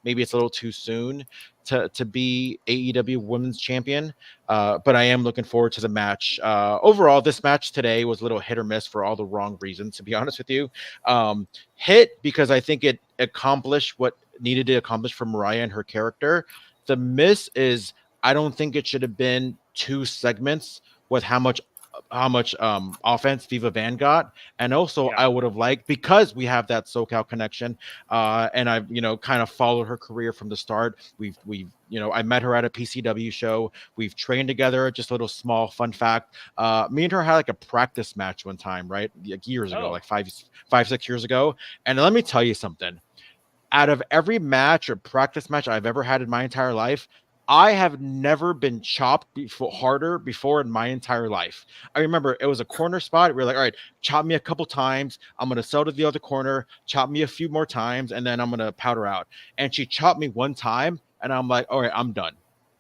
[SPEAKER 3] Maybe it's a little too soon to be AEW Women's Champion. But I am looking forward to the match. Overall, this match today was a little hit or miss for all the wrong reasons, to be honest with you. Hit because I think it accomplished what needed to accomplish for Mariah and her character. The miss is I don't think it should have been 2 segments with how much offense Viva Van got. And also I would have liked, because we have that SoCal connection, and I've kind of followed her career from the start. We've I met her at a PCW show. We've trained together. Just a little small fun fact. Me and her had like a practice match one time, right? Like years ago, like 5-6 years ago. And let me tell you something. Out of every match or practice match I've ever had in my entire life, I have never been chopped harder before in my entire life. I remember it was a corner spot. We were like, all right, chop me a couple times. I'm going to sell to the other corner, chop me a few more times, and then I'm going to powder out. And she chopped me one time, and I'm like, all right, I'm done.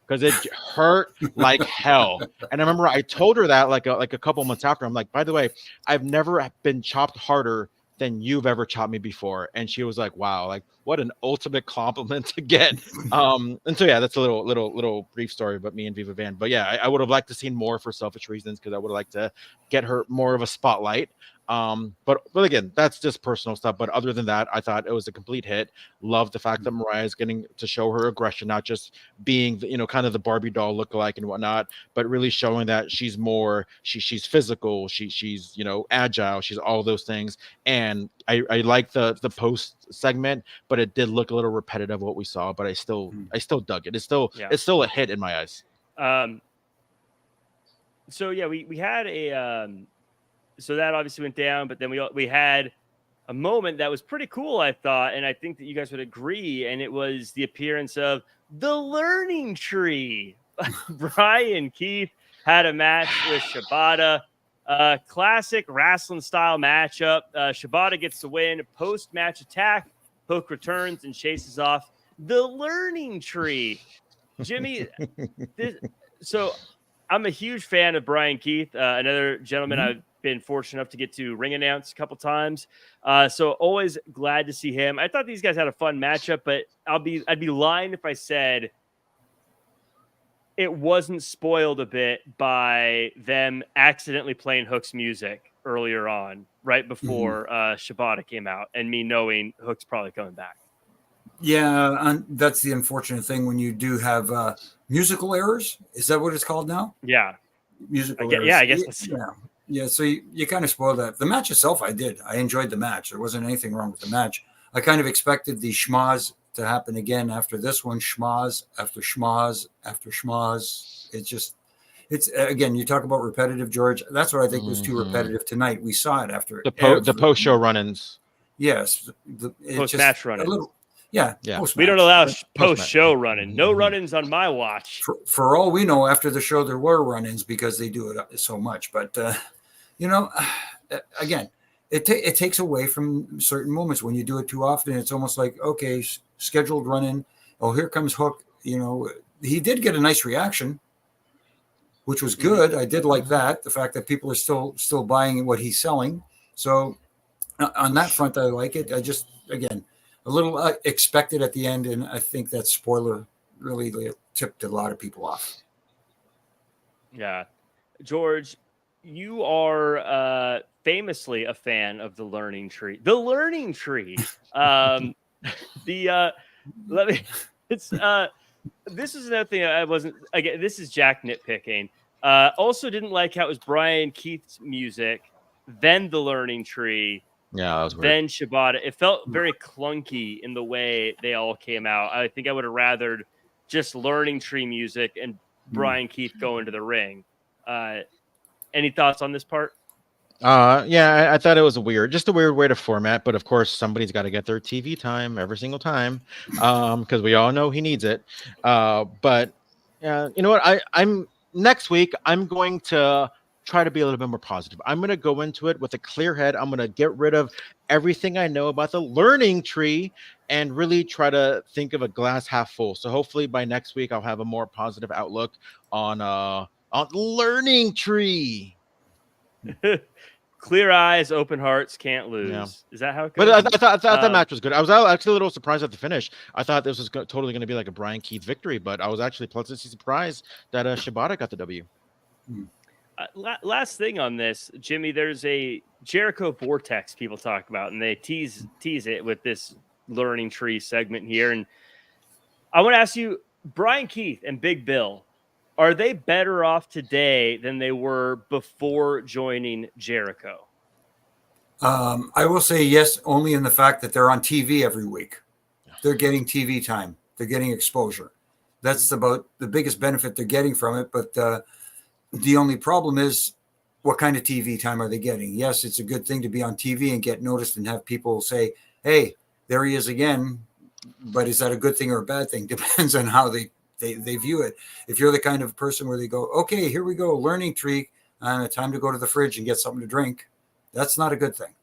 [SPEAKER 3] Because it hurt like hell. And I remember I told her that like a couple months after. I'm like, by the way, I've never been chopped harder than you've ever chopped me before. And she was like, wow, like what an ultimate compliment to get. And so yeah, that's a little brief story about me and Viva Van. But yeah, I would have liked to seen more for selfish reasons, because I would have liked to get her more of a spotlight. But again, that's just personal stuff. But other than that, I thought it was a complete hit. Love the fact that Mariah is getting to show her aggression, not just being kind of the Barbie doll lookalike and whatnot, but really showing that she's more she's physical, she's agile, she's all those things. And I like the post segment, but it did look a little repetitive what we saw. But I still dug it. It's still a hit in my eyes.
[SPEAKER 1] So yeah, we had a so that obviously went down, but then we had a moment that was pretty cool, I thought, and I think that you guys would agree, and it was the appearance of the Learning Tree. Brian Keith had a match with Shibata, classic wrestling style matchup. Shibata gets the win, post-match attack, Hook returns and chases off the Learning Tree. Jimmy, so I'm a huge fan of Brian Keith, another gentleman I've been fortunate enough to get to ring announce a couple times. So always glad to see him. I thought these guys had a fun matchup, but I'd be lying if I said it wasn't spoiled a bit by them accidentally playing Hook's music earlier on, right before Shibata came out, and me knowing Hook's probably coming back.
[SPEAKER 2] Yeah, that's the unfortunate thing when you do have musical errors. Is that what it's called now?
[SPEAKER 1] Yeah.
[SPEAKER 2] Musical errors.
[SPEAKER 1] Yeah, I guess that's...
[SPEAKER 2] Yeah, so you kind of spoiled that. The match itself, I enjoyed the match. There wasn't anything wrong with the match. I kind of expected the schmaz to happen again after this one. Schmaz after schmaz after schmaz. It's again, you talk about repetitive, George. That's what I think was too repetitive tonight. We saw it after
[SPEAKER 3] the post-show run-ins.
[SPEAKER 2] Yes.
[SPEAKER 1] Post-match run-ins.
[SPEAKER 2] Yeah.
[SPEAKER 1] We don't allow post-show running. No run-ins on my watch.
[SPEAKER 2] For all we know, after the show, there were run-ins because they do it so much. But, again, it takes away from certain moments. When you do it too often, it's almost like, okay, scheduled run-in. Oh, here comes Hook. He did get a nice reaction, which was good. I did like that. The fact that people are still buying what he's selling. So on that front, I like it. I just, again, a little expected at the end, and I think that spoiler really tipped a lot of people off.
[SPEAKER 1] Yeah. George, you are famously a fan of the Learning Tree. The Learning Tree. This is another thing I wasn't, again, this is Jack nitpicking. Also didn't like how it was Brian Keith's music, then the Learning Tree,
[SPEAKER 3] yeah, that was weird.
[SPEAKER 1] Then Shibata. It felt very clunky in the way they all came out. I think I would have rathered just Learning Tree music and Brian Keith go into the ring. Any thoughts on this part?
[SPEAKER 3] Yeah, I thought it was just a weird way to format, but of course somebody's got to get their TV time every single time, because we all know he needs it. But you know what? I'm next week. I'm going to try to be a little bit more positive. I'm going to go into it with a clear head. I'm going to get rid of everything I know about the learning tree and really try to think of a glass half full. So hopefully by next week I'll have a more positive outlook on learning tree.
[SPEAKER 1] Clear eyes, open hearts, can't lose.
[SPEAKER 3] Yeah.
[SPEAKER 1] Is that how it goes?
[SPEAKER 3] But I thought that match was good. I was actually a little surprised at the finish. I thought this was totally going to be like a Brian Keith victory, but I was actually pleasantly surprised that Shibata got the W.
[SPEAKER 1] Last thing on this, Jimmy, there's a Jericho Vortex people talk about, and they tease it with this learning tree segment here. And I want to ask you, Brian Keith and Big Bill, are they better off today than they were before joining Jericho?
[SPEAKER 2] I will say yes, only in the fact that they're on TV every week. They're getting TV time. They're getting exposure. That's about the biggest benefit they're getting from it. But the only problem is, what kind of TV time are they getting? Yes, it's a good thing to be on TV and get noticed and have people say, hey, there he is again. But is that a good thing or a bad thing? Depends on how they view it. If you're the kind of person where they go, okay, here we go, learning tree, time to go to the fridge and get something to drink, that's not a good thing.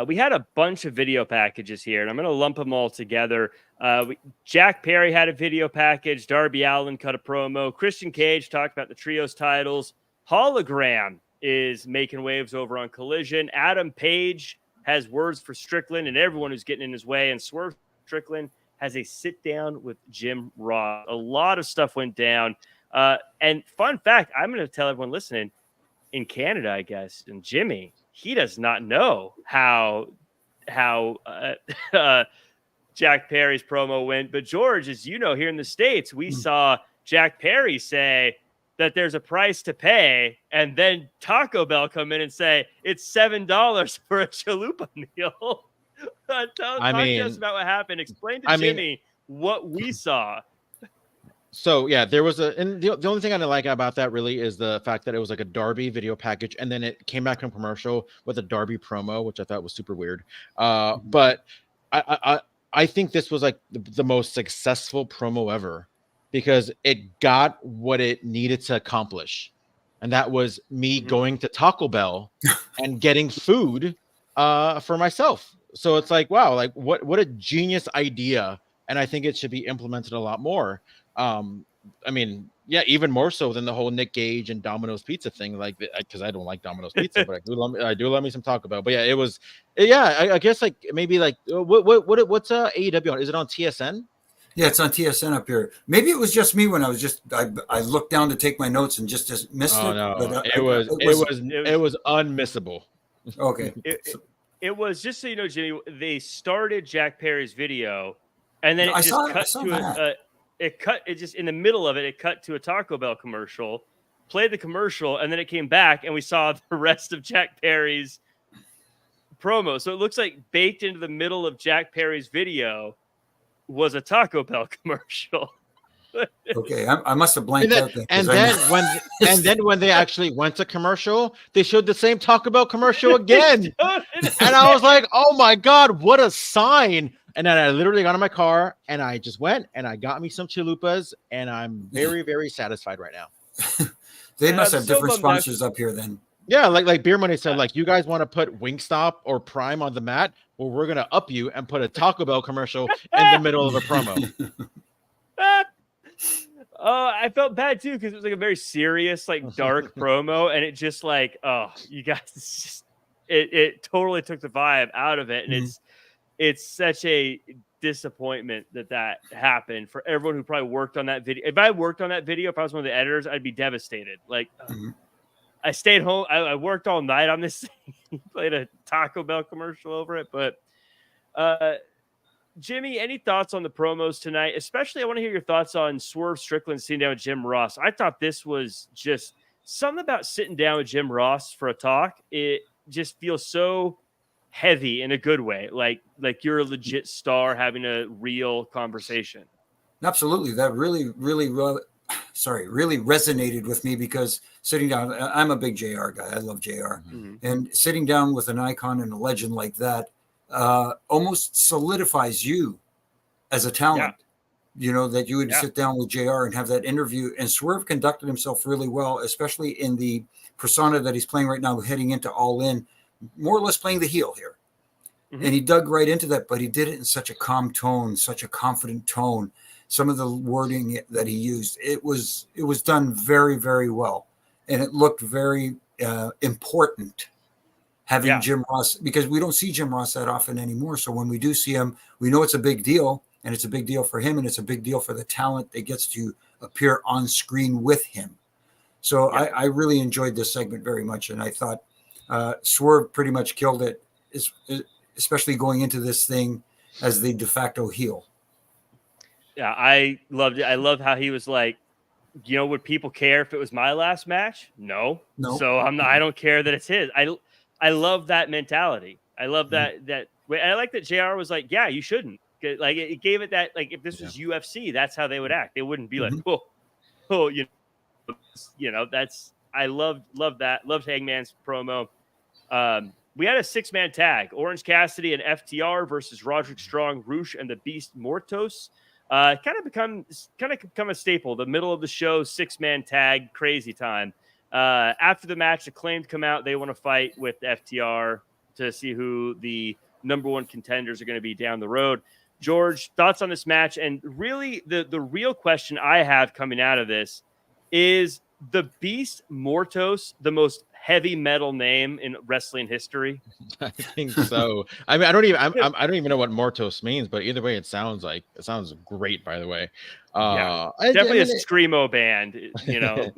[SPEAKER 1] We had a bunch of video packages here, and I'm going to lump them all together. Jack Perry had a video package. Darby Allin cut a promo. Christian Cage talked about the trios titles. Hologram is making waves over on Collision. Adam Page has words for Strickland and everyone who's getting in his way. And Swerve Strickland has a sit down with Jim Ross. A lot of stuff went down. And fun fact, I'm going to tell everyone listening, in Canada, I guess, and Jimmy, he does not know how Jack Perry's promo went. But George, as you know, here in the States, we saw Jack Perry say that there's a price to pay, and then Taco Bell come in and say it's $7 for a chalupa meal. Talk to us about what happened. Explain to Jimmy what we saw.
[SPEAKER 3] So yeah, there was and the only thing I didn't like about that really is the fact that it was like a Darby video package, and then it came back from commercial with a Darby promo, which I thought was super weird. But I think this was like the most successful promo ever, because it got what it needed to accomplish, and that was me going to Taco Bell and getting food for myself. So it's like, wow, like what a genius idea, and I think it should be implemented a lot more. I mean, yeah, even more so than the whole Nick Gage and Domino's Pizza thing, like, because I don't like Domino's Pizza, but I do love me some Taco Bell. But yeah, it was, I guess like maybe like what's AEW on? Is it on TSN?
[SPEAKER 2] Yeah, it's on TSN up here. Maybe it was just me when I was I looked down to take my notes and just missed it.
[SPEAKER 3] No,
[SPEAKER 2] but
[SPEAKER 3] it was unmissable.
[SPEAKER 2] Okay.
[SPEAKER 1] It was, just so you know, Jimmy, they started Jack Perry's video, and then it just in the middle of it, it cut to a Taco Bell commercial, played the commercial, and then it came back, and we saw the rest of Jack Perry's promo. So it looks like baked into the middle of Jack Perry's video was a Taco Bell commercial.
[SPEAKER 2] Okay, I must have blanked out.
[SPEAKER 3] And then when they actually went to commercial, they showed the same Taco Bell commercial again, and I was like, "Oh my god, what a sign!" And then I literally got in my car and I just went and I got me some chalupas, and I'm very, very satisfied right now.
[SPEAKER 2] They must have different sponsors up here then.
[SPEAKER 3] Yeah, like Beer Money said, like, you guys want to put Wingstop or Prime on the mat? Well, we're gonna up you and put a Taco Bell commercial in the middle of a promo.
[SPEAKER 1] I felt bad too, because it was like a very serious, like, dark promo, and it just like, you guys, just it totally took the vibe out of it, and it's such a disappointment that happened for everyone who probably worked on that video. If I worked on that video, if I was one of the editors, I'd be devastated. Like, I stayed home. I worked all night on this thing. Played a Taco Bell commercial over it. But Jimmy, any thoughts on the promos tonight? Especially, I want to hear your thoughts on Swerve Strickland sitting down with Jim Ross. I thought this was just something about sitting down with Jim Ross for a talk. It just feels so heavy in a good way. Like you're a legit star having a real conversation.
[SPEAKER 2] Absolutely. That really resonated with me, because sitting down, I'm a big JR guy. I love JR.
[SPEAKER 1] Mm-hmm.
[SPEAKER 2] And sitting down with an icon and a legend like that almost solidifies you as a talent. You know, that you would sit down with JR and have that interview. And Swerve conducted himself really well, especially in the persona that he's playing right now, heading into All In, more or less playing the heel here. Mm-hmm. And he dug right into that, but he did it in such a calm tone, such a confident tone. Some of the wording that he used, it was done very, very well. And it looked very important having Jim Ross, because we don't see Jim Ross that often anymore. So when we do see him, we know it's a big deal. And it's a big deal for him, and it's a big deal for the talent that gets to appear on screen with him. So I really enjoyed this segment very much, and I thought Swerve pretty much killed it, especially going into this thing as the de facto heel.
[SPEAKER 1] Yeah, I loved it. I love how he was like, you know, would people care if it was my last match? No. So I don't care that it's his. I love that mentality. I love that. I like that JR was like, yeah, you shouldn't. Like it gave it that, like if this was UFC, that's how they would act. They wouldn't be like, oh, you know, that's, I loved that. Loved Hangman's promo. We had a 6-man tag: Orange Cassidy and FTR versus Roderick Strong, Roosh, and the Beast Mortos. Kind of become a staple. The middle of the show, 6-man tag, crazy time. After the match, Acclaimed come out. They want to fight with FTR to see who the number one contenders are going to be down the road. George, thoughts on this match? And really, the real question I have coming out of this is, the Beast Mortos the most heavy metal name in wrestling history?
[SPEAKER 3] I think so. I mean, I don't even know what Mortos means, but either way, it sounds great. By the way,
[SPEAKER 1] definitely a screamo band. You know,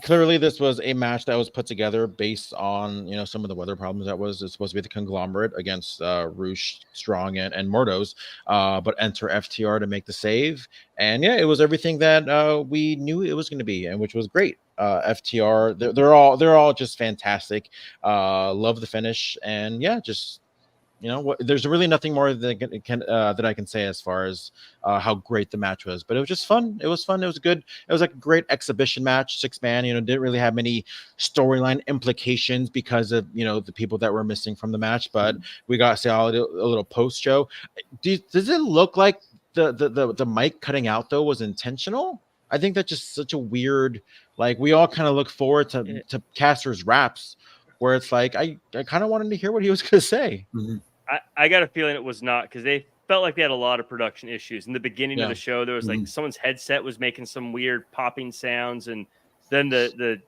[SPEAKER 3] clearly this was a match that was put together based on, you know, some of the weather problems that was supposed to be the conglomerate against Roosh, Strong, and Mortos, but enter FTR to make the save. And yeah, it was everything that we knew it was going to be, and which was great. FTR, they're all just fantastic. Love the finish, and yeah, just, you know, there's really nothing more that I can say as far as how great the match was. But it was just fun. It was fun. It was good. It was like a great exhibition match, 6-man. You know, didn't really have many storyline implications because of, you know, the people that were missing from the match. But we got to see a little post show. Does it look like the mic cutting out though was intentional? I think that's just such a weird, like, we all kind of look forward to Caster's raps, where it's like, I kind of wanted to hear what he was going to say.
[SPEAKER 2] Mm-hmm.
[SPEAKER 1] I got a feeling it was not, because they felt like they had a lot of production issues. In the beginning of the show, there was like someone's headset was making some weird popping sounds, and then the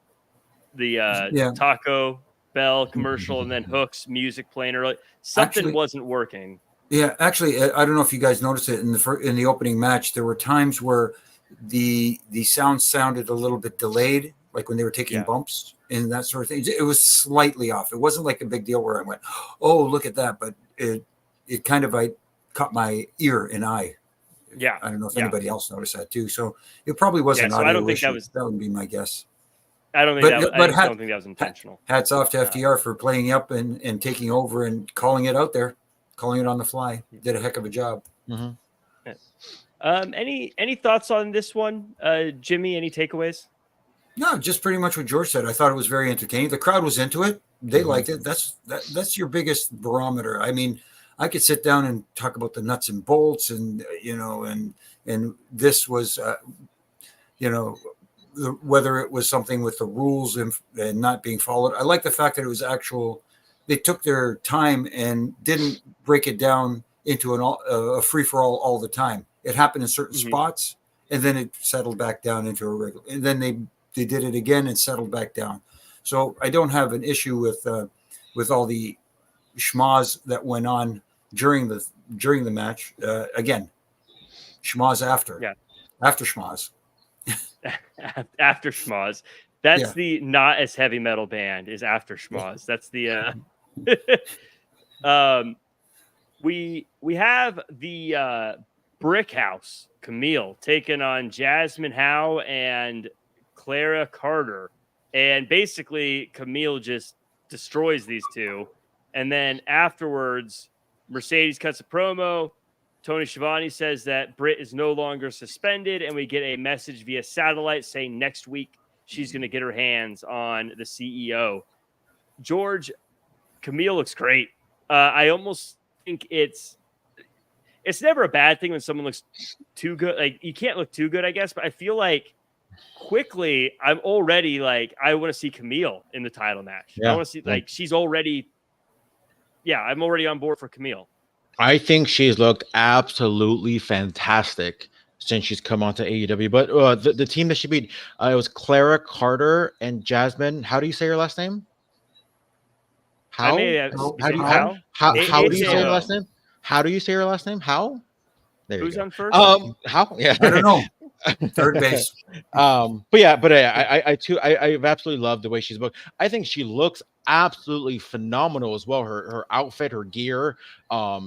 [SPEAKER 1] Taco Bell commercial, and then Hook's music playing early. Something wasn't working.
[SPEAKER 2] Yeah, actually, I don't know if you guys noticed it in the opening match. There were times where the sound sounded a little bit delayed, like when they were taking bumps and that sort of thing. It was slightly off. It wasn't like a big deal where I went, oh, look at that. But it kind of, I caught my ear and eye.
[SPEAKER 1] Yeah.
[SPEAKER 2] I don't know if anybody else noticed that too. So it probably wasn't.
[SPEAKER 1] So I don't think that would
[SPEAKER 2] be my guess.
[SPEAKER 1] I don't think don't think that was intentional.
[SPEAKER 2] Hats off to FTR for playing up and taking over and calling it out there, calling it on the fly. Did a heck of a job.
[SPEAKER 3] Mm-hmm.
[SPEAKER 1] Any thoughts on this one, Jimmy? Any takeaways?
[SPEAKER 2] No, just pretty much what George said. I thought it was very entertaining. The crowd was into it. They liked it. That's your biggest barometer. I mean, I could sit down and talk about the nuts and bolts, and you know, and this was, you know, whether it was something with the rules and not being followed. I like the fact that it was actual. They took their time and didn't break it down into a free for all the time. It happened in certain spots, and then it settled back down into a regular. And then they did it again and settled back down. So I don't have an issue with all the schmoz that went on during the match. Again, schmoz after schmoz.
[SPEAKER 1] After schmoz. That's the not as heavy metal band is After Schmoz. That's the we have the Brick House, Camille, taking on Jasmine Howe and Clara Carter. And basically Camille just destroys these two. And then afterwards, Mercedes cuts a promo. Tony Schiavone says that Britt is no longer suspended, and we get a message via satellite saying next week she's going to get her hands on the CEO. George, Camille looks great. I almost think it's never a bad thing when someone looks too good. Like, you can't look too good, I guess, but I feel like quickly I'm already like, I want to see Camille in the title match.
[SPEAKER 3] Yeah.
[SPEAKER 1] I want to see, like, she's already, I'm already on board for Camille.
[SPEAKER 3] I think she's looked absolutely fantastic since she's come onto AEW. But the team that she beat, it was Clara Carter and Jasmine. How do you say her last name? How? How do you say her last name? How do you say her last name? How? There
[SPEAKER 1] Who's
[SPEAKER 3] you go.
[SPEAKER 1] on first?
[SPEAKER 3] How? Yeah,
[SPEAKER 2] I don't know. Third base.
[SPEAKER 3] I've absolutely loved the way she's booked. I think she looks absolutely phenomenal as well. Her outfit, her gear,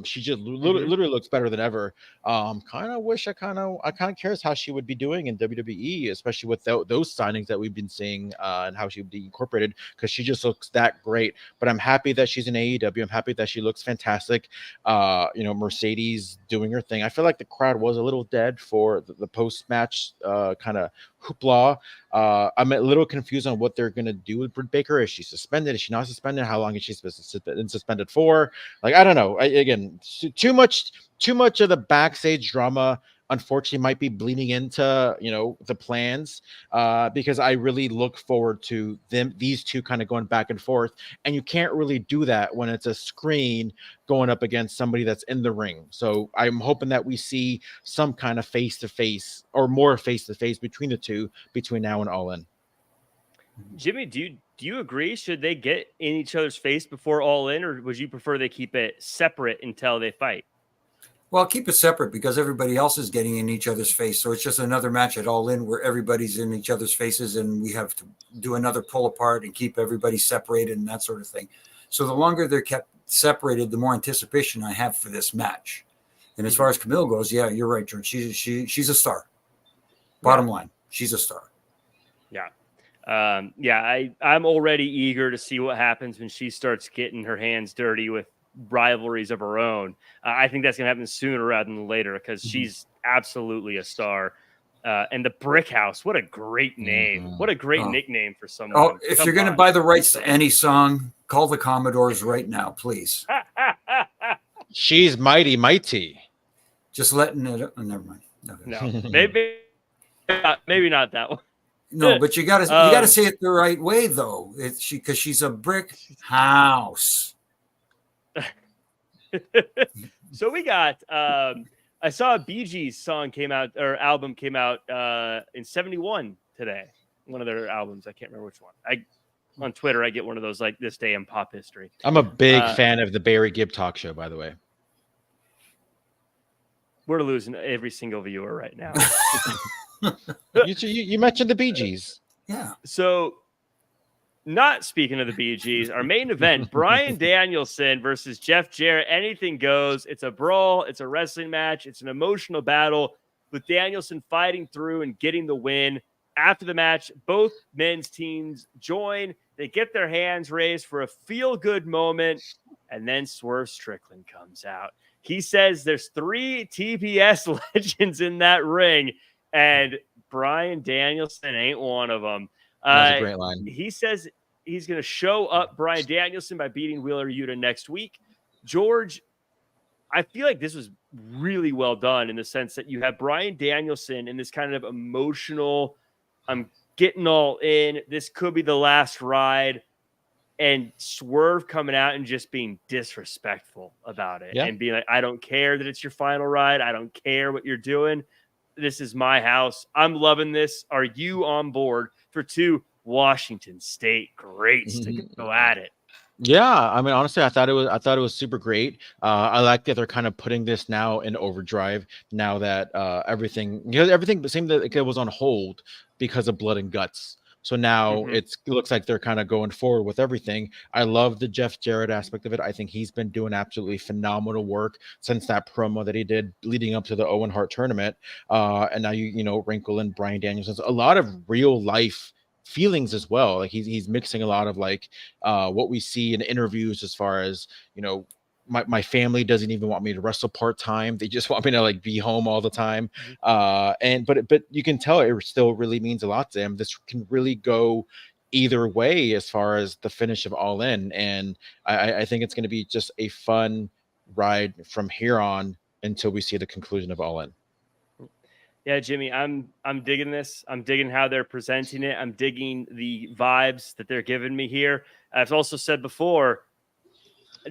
[SPEAKER 3] she just literally looks better than ever. Kind of wish I kind of curious how she would be doing in WWE, especially with those signings that we've been seeing, and how she would be incorporated, because she just looks that great. But I'm happy that she's in AEW. I'm happy that she looks fantastic. Mercedes doing her thing. I feel like the crowd was a little dead for the post match kind of hoopla. I'm a little confused on what they're gonna do with Britt Baker. Is she suspended? Is she not suspended? How long is she been suspended for? Like, I don't know. Again, too much of the backstage drama, unfortunately, might be bleeding into the plans, because I really look forward to these two kind of going back and forth, and you can't really do that when it's a screen going up against somebody that's in the ring. So I'm hoping that we see some kind of face-to-face or more face-to-face between the two between now and All In.
[SPEAKER 1] Jimmy, do you agree? Should they get in each other's face before All In, or would you prefer they keep it separate until they fight?
[SPEAKER 2] Well, keep it separate because everybody else is getting in each other's face. So it's just another match at All In where everybody's in each other's faces, and we have to do another pull apart and keep everybody separated and that sort of thing. So the longer they're kept separated, the more anticipation I have for this match. And as far as Camille goes, yeah, you're right, George. She's a star. Bottom line, she's a star.
[SPEAKER 1] Yeah. I'm already eager to see what happens when she starts getting her hands dirty with rivalries of her own. I think that's going to happen sooner rather than later, because she's absolutely a star. And the Brick House, what a great name. What a great nickname for someone.
[SPEAKER 2] Oh, if you're going to buy the rights to any song, call the Commodores right now, please.
[SPEAKER 3] She's mighty.
[SPEAKER 2] Just letting it. Oh, never mind. Okay.
[SPEAKER 1] No, maybe not that one.
[SPEAKER 2] No, but you gotta say it the right way though. Because she's a brick house.
[SPEAKER 1] So we got. I saw a Bee Gees song came out, or album came out in '71 today. One of their albums. I can't remember which one. On Twitter, I get one of those like this day in pop history.
[SPEAKER 3] I'm a big fan of the Barry Gibb talk show, by the way.
[SPEAKER 1] We're losing every single viewer right now.
[SPEAKER 3] You mentioned the Bee Gees.
[SPEAKER 2] Yeah.
[SPEAKER 1] So, not speaking of the Bee Gees, our main event, Bryan Danielson versus Jeff Jarrett. Anything goes. It's a brawl. It's a wrestling match. It's an emotional battle with Danielson fighting through and getting the win. After the match, both men's teams join. They get their hands raised for a feel-good moment, and then Swerve Strickland comes out. He says there's 3 TBS legends in that ring, and Bryan Danielson ain't one of them.
[SPEAKER 3] That's a great line.
[SPEAKER 1] He says he's going to show up Bryan Danielson by beating Wheeler Yuta next week. George, I feel like this was really well done in the sense that you have Bryan Danielson in this kind of emotional, I'm getting all in, this could be the last ride, and Swerve coming out and just being disrespectful about it and being like, I don't care that it's your final ride. I don't care what you're doing. This is my house. I'm loving this. Are you on board for 2 Washington State greats to go at it?
[SPEAKER 3] Yeah, I mean, honestly, I thought it was super great. I like that they're kind of putting this now in overdrive now that everything seemed like it was on hold because of Blood and Guts. So now it looks like they're kind of going forward with everything. I love the Jeff Jarrett aspect of it. I think he's been doing absolutely phenomenal work since that promo that he did leading up to the Owen Hart tournament. And now you wrinkle in Bryan Danielson. A lot of real life feelings as well. Like he's mixing a lot of like what we see in interviews as far as my family doesn't even want me to wrestle part-time. They just want me to like be home all the time. But you can tell it still really means a lot to him. This can really go either way as far as the finish of All In. And I think it's going to be just a fun ride from here on until we see the conclusion of All In.
[SPEAKER 1] Yeah, Jimmy, I'm digging this. I'm digging how they're presenting it. I'm digging the vibes that they're giving me here. I've also said before,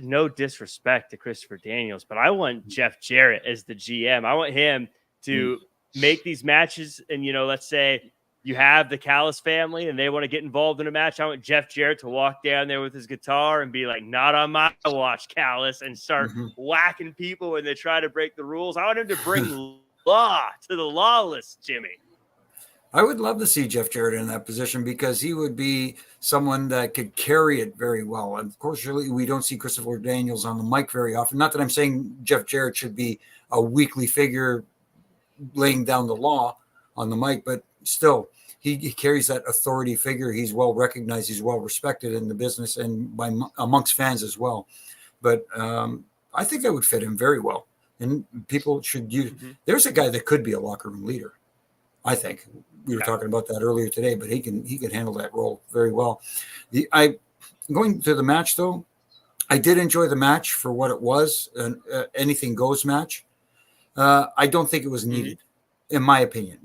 [SPEAKER 1] no disrespect to Christopher Daniels, but I want Jeff Jarrett as the GM. I want him to make these matches. And, let's say you have the Callis family and they want to get involved in a match. I want Jeff Jarrett to walk down there with his guitar and be like, not on my watch, Callis, and start whacking people when they try to break the rules. I want him to bring law to the lawless, Jimmy.
[SPEAKER 2] I would love to see Jeff Jarrett in that position because he would be someone that could carry it very well. Unfortunately, we don't see Christopher Daniels on the mic very often. Not that I'm saying Jeff Jarrett should be a weekly figure laying down the law on the mic, but still, he carries that authority figure. He's well recognized. He's well respected in the business and amongst fans as well. But I think that would fit him very well. And people should use. There's a guy that could be a locker room leader. I think we were talking about that earlier today, but he can handle that role very well. Going to the match though, I did enjoy the match for what it was, an anything goes match. I don't think it was needed, in my opinion.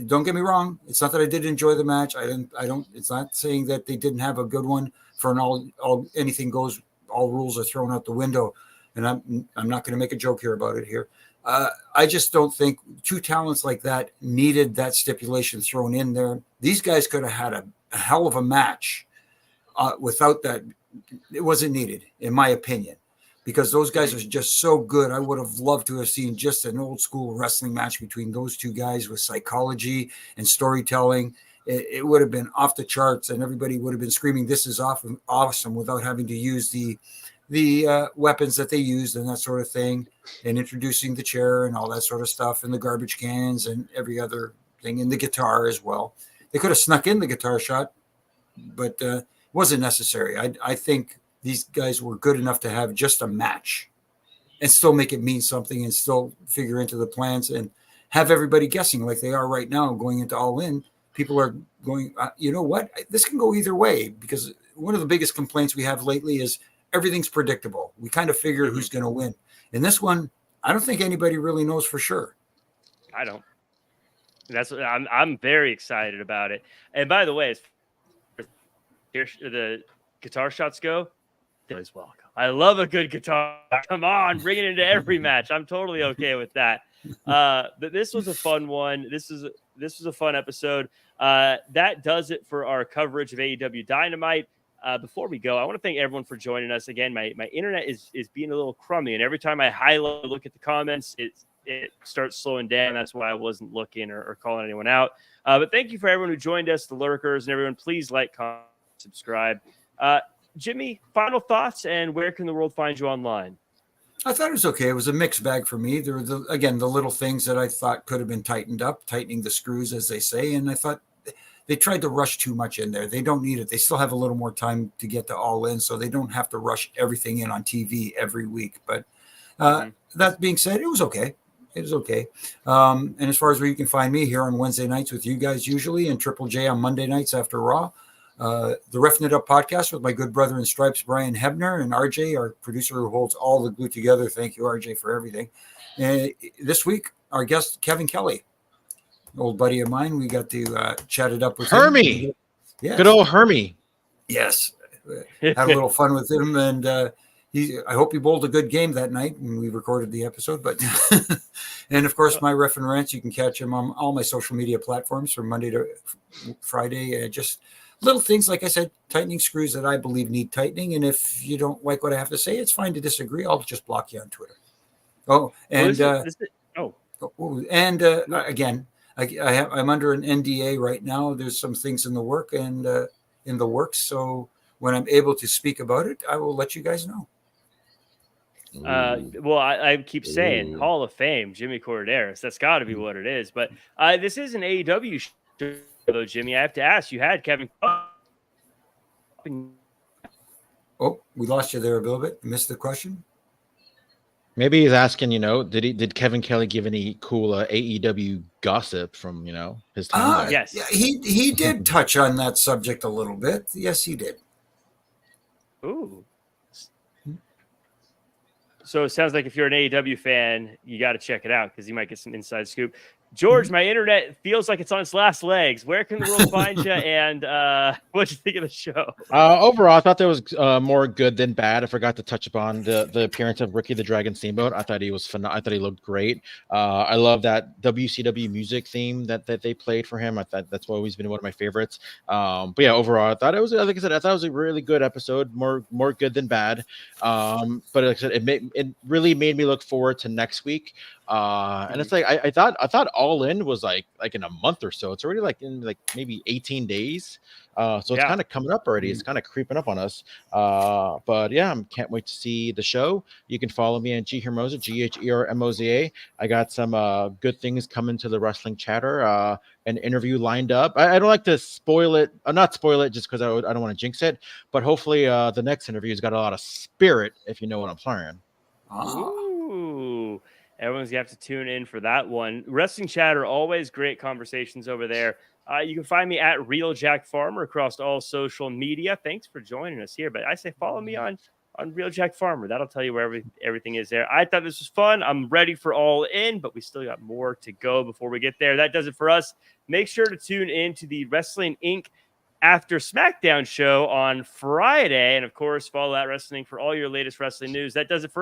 [SPEAKER 2] Don't get me wrong; it's not that I did enjoy the match. I don't. It's not saying that they didn't have a good one for an all anything goes. All rules are thrown out the window. And I'm not going to make a joke here about it here. I just don't think two talents like that needed that stipulation thrown in there. These guys could have had a hell of a match without that. It wasn't needed, in my opinion, because those guys are just so good. I would have loved to have seen just an old school wrestling match between those two guys with psychology and storytelling. It would have been off the charts, and everybody would have been screaming, "This is awesome," without having to use the weapons that they used and that sort of thing, and introducing the chair and all that sort of stuff, and the garbage cans and every other thing, and the guitar as well. They could have snuck in the guitar shot, but it wasn't necessary. I think these guys were good enough to have just a match and still make it mean something and still figure into the plans and have everybody guessing like they are right now going into All In. People are going, you know what? This can go either way, because one of the biggest complaints we have lately is everything's predictable. We kind of figure who's going to win. In this one, I don't think anybody really knows for sure.
[SPEAKER 1] I don't. I'm very excited about it. And by the way, as the guitar shots go, as welcome. I love a good guitar. Come on, bring it into every match. I'm totally okay with that. But this was a fun one. This was a fun episode. That does it for our coverage of AEW Dynamite. Before we go, I want to thank everyone for joining us again. My internet is being a little crummy, and every time I highlight, look at the comments, it starts slowing down. That's why I wasn't looking or calling anyone out. But thank you for everyone who joined us, the lurkers, and everyone. Please like, comment, subscribe. Jimmy, final thoughts, and where can the world find you online?
[SPEAKER 2] I thought it was okay. It was a mixed bag for me. There were the little things that I thought could have been tightened up, tightening the screws, as they say, and I thought they tried to rush too much in there. They don't need it. They still have a little more time to get to All In, so they don't have to rush everything in on TV every week. But that being said, it was okay. It was okay. And as far as where you can find me, here on Wednesday nights with you guys usually, and Triple J on Monday nights after Raw. The Reffing It Up podcast with my good brother in stripes, Brian Hebner, and RJ, our producer who holds all the glue together. Thank you, RJ, for everything. And this week, our guest, Kevin Kelly, an old buddy of mine. We got to chat it up with
[SPEAKER 3] Hermie.
[SPEAKER 2] him. Yes.
[SPEAKER 3] Good old Hermie.
[SPEAKER 2] Yes. Had a little fun with him, and I hope he bowled a good game that night when we recorded the episode. But and of course, my Ref and Rants, you can catch him on all my social media platforms from Monday to Friday. Just little things, like I said, tightening screws that I believe need tightening. And if you don't like what I have to say, it's fine to disagree. I'll just block you on Twitter. Again, I'm under an NDA right now. There's some things in the works. So when I'm able to speak about it, I will let you guys know.
[SPEAKER 1] Well, I keep saying Hall of Fame, Jimmy Korderas. That's got to be what it is. But this is an AEW show, though, Jimmy. I have to ask. You had Kevin.
[SPEAKER 2] Oh, we lost you there a little bit. Missed the question.
[SPEAKER 3] Maybe he's asking, did Kevin Kelly give any cool AEW gossip from, his time there?
[SPEAKER 1] Yes.
[SPEAKER 2] Yeah, he did touch on that subject a little bit. Yes, he did.
[SPEAKER 1] Ooh. So it sounds like if you're an AEW fan, you got to check it out because you might get some inside scoop. George, my internet feels like it's on its last legs. Where can the world find you? And what'd you think of the show?
[SPEAKER 3] Overall, I thought that was more good than bad. I forgot to touch upon the appearance of Ricky the Dragon Steamboat. I thought he was phenomenal. I thought he looked great. I love that WCW music theme that they played for him. I thought that's always been one of my favorites. But yeah, overall, I thought it was, like I said, I thought it was a really good episode. More good than bad. But like I said, it really made me look forward to next week. And it's like I thought All In was like in a month or so. It's already like in like maybe 18 days. So it's kind of coming up already. It's kind of creeping up on us. But yeah, I can't wait to see the show. You can follow me at G Hermoza, GHERMOZA. I got some good things coming to the Wrestling Chatter. An interview lined up. I don't like to spoil it. Not spoil it just because I don't want to jinx it. But hopefully the next interview's got a lot of spirit, if you know what I'm saying.
[SPEAKER 1] Ooh. Everyone's going to have to tune in for that one. Wrestling Chatter, always great conversations over there. You can find me at Real Jack Farmer across all social media. Thanks for joining us here. But I say follow me on Real Jack Farmer. That'll tell you where everything is there. I thought this was fun. I'm ready for All In, but we still got more to go before we get there. That does it for us. Make sure to tune in to the Wrestling Inc. After SmackDown show on Friday. And, of course, follow that Wrestling for all your latest wrestling news. That does it for us.